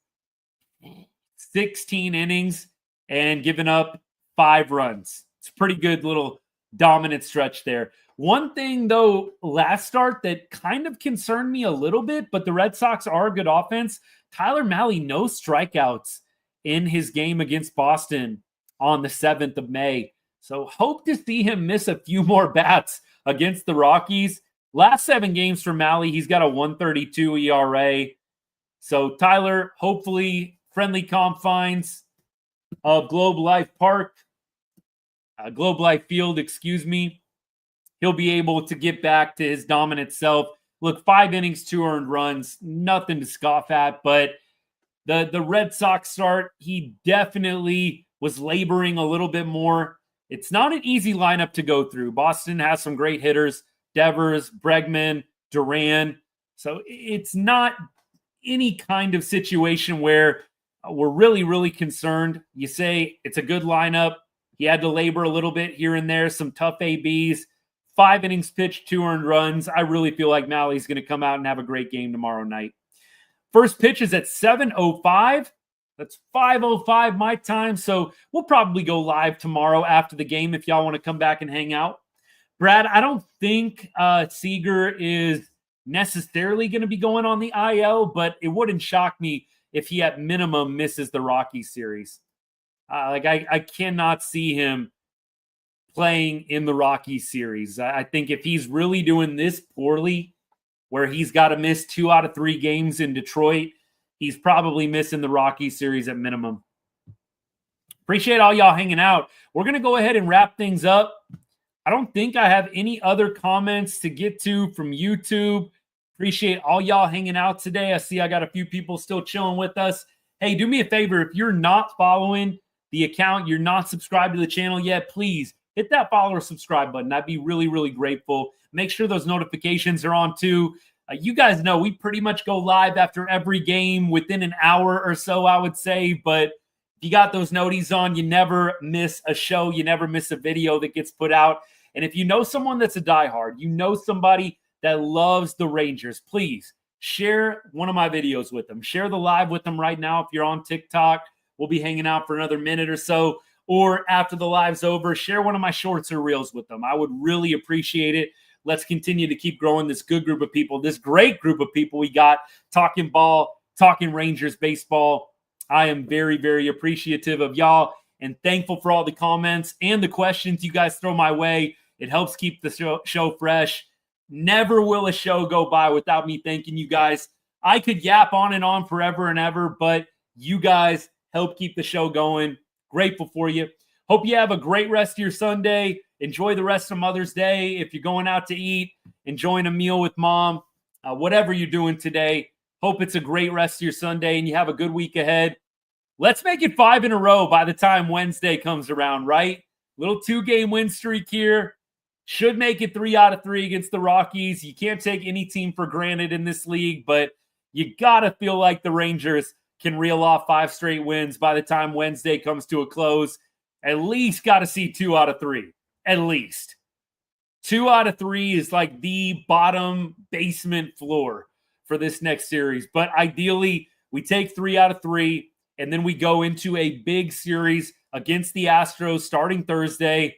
Speaker 2: 16 innings and given up 5 runs. It's a pretty good little dominant stretch there. One thing, though, last start that kind of concerned me a little bit, but the Red Sox are a good offense. Tyler Mahle, no strikeouts in his game against Boston on the 7th of May. So hope to see him miss a few more bats against the Rockies. Last 7 games for Mahle, he's got a 1.32 ERA. So Tyler, hopefully friendly confines of Globe Life Field, he'll be able to get back to his dominant self. Look, 5 innings, 2 earned runs, nothing to scoff at, but the Red Sox start, he definitely was laboring a little bit more. It's not an easy lineup to go through. Boston has some great hitters, Devers, Bregman, Duran. So it's not any kind of situation where we're really, really concerned. You say it's a good lineup. He had to labor a little bit here and there, some tough ABs, 5 innings pitched, 2 earned runs. I really feel like Mally's going to come out and have a great game tomorrow night. First pitch is at 7:05. That's 5:05 my time. So we'll probably go live tomorrow after the game if y'all want to come back and hang out. Brad, I don't think Seager is necessarily going to be going on the IL, but it wouldn't shock me if he at minimum misses the Rockies series. I cannot see him playing in the Rockies series. I think if he's really doing this poorly, where he's got to miss 2 out of 3 games in Detroit, he's probably missing the Rockies series at minimum. Appreciate all y'all hanging out. We're going to go ahead and wrap things up. I don't think I have any other comments to get to from YouTube. Appreciate all y'all hanging out today. I see I got a few people still chilling with us. Hey, do me a favor. If you're not following the account, you're not subscribed to the channel yet, please hit that follow or subscribe button. I'd be really, really grateful. Make sure those notifications are on too. You guys know we pretty much go live after every game within an hour or so, I would say. But if you got those noties on, you never miss a show. You never miss a video that gets put out. And if you know someone that's a diehard, you know somebody that loves the Rangers, please share one of my videos with them. Share the live with them right now. If you're on TikTok, we'll be hanging out for another minute or so. Or after the live's over, share one of my shorts or reels with them. I would really appreciate it. Let's continue to keep growing this good group of people, this great group of people we got talking ball, talking Rangers baseball. I am very, very appreciative of y'all and thankful for all the comments and the questions you guys throw my way. It helps keep the show fresh. Never will a show go by without me thanking you guys. I could yap on and on forever and ever, but you guys help keep the show going. Grateful for you. Hope you have a great rest of your Sunday. Enjoy the rest of Mother's Day. If you're going out to eat, enjoying a meal with mom, whatever you're doing today, hope it's a great rest of your Sunday and you have a good week ahead. Let's make it 5 in a row by the time Wednesday comes around, right? Little 2-game win streak here. Should make it 3 out of 3 against the Rockies. You can't take any team for granted in this league, but you got to feel like the Rangers can reel off 5 straight wins by the time Wednesday comes to a close. At least got to see 2 out of 3. At least. 2 out of 3 is like the bottom basement floor for this next series. But ideally, we take 3 out of 3, and then we go into a big series against the Astros starting Thursday.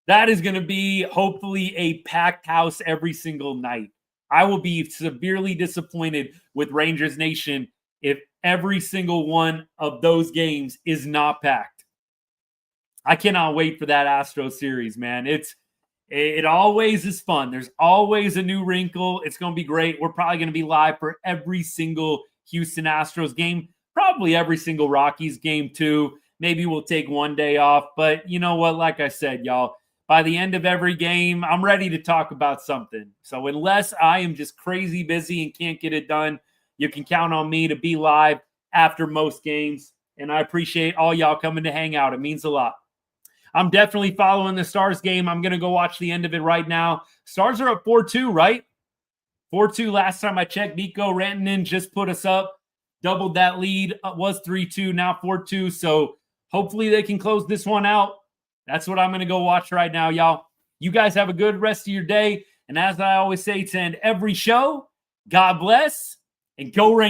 Speaker 2: That is going to be hopefully a packed house every single night. I will be severely disappointed with Rangers Nation if every single one of those games is not packed. I cannot wait for that Astros series, man. It always is fun. There's always a new wrinkle. It's going to be great. We're probably going to be live for every single Houston Astros game, probably every single Rockies game too. Maybe we'll take one day off, but you know what? Like I said, y'all, by the end of every game, I'm ready to talk about something. So unless I am just crazy busy and can't get it done, you can count on me to be live after most games. And I appreciate all y'all coming to hang out. It means a lot. I'm definitely following the Stars game. I'm going to go watch the end of it right now. Stars are up 4-2, right? 4-2 last time I checked. Mikko Rantanen just put us up. Doubled that lead. Was 3-2, now 4-2. So hopefully they can close this one out. That's what I'm going to go watch right now, y'all. You guys have a good rest of your day. And as I always say to end every show, God bless and go Rangers.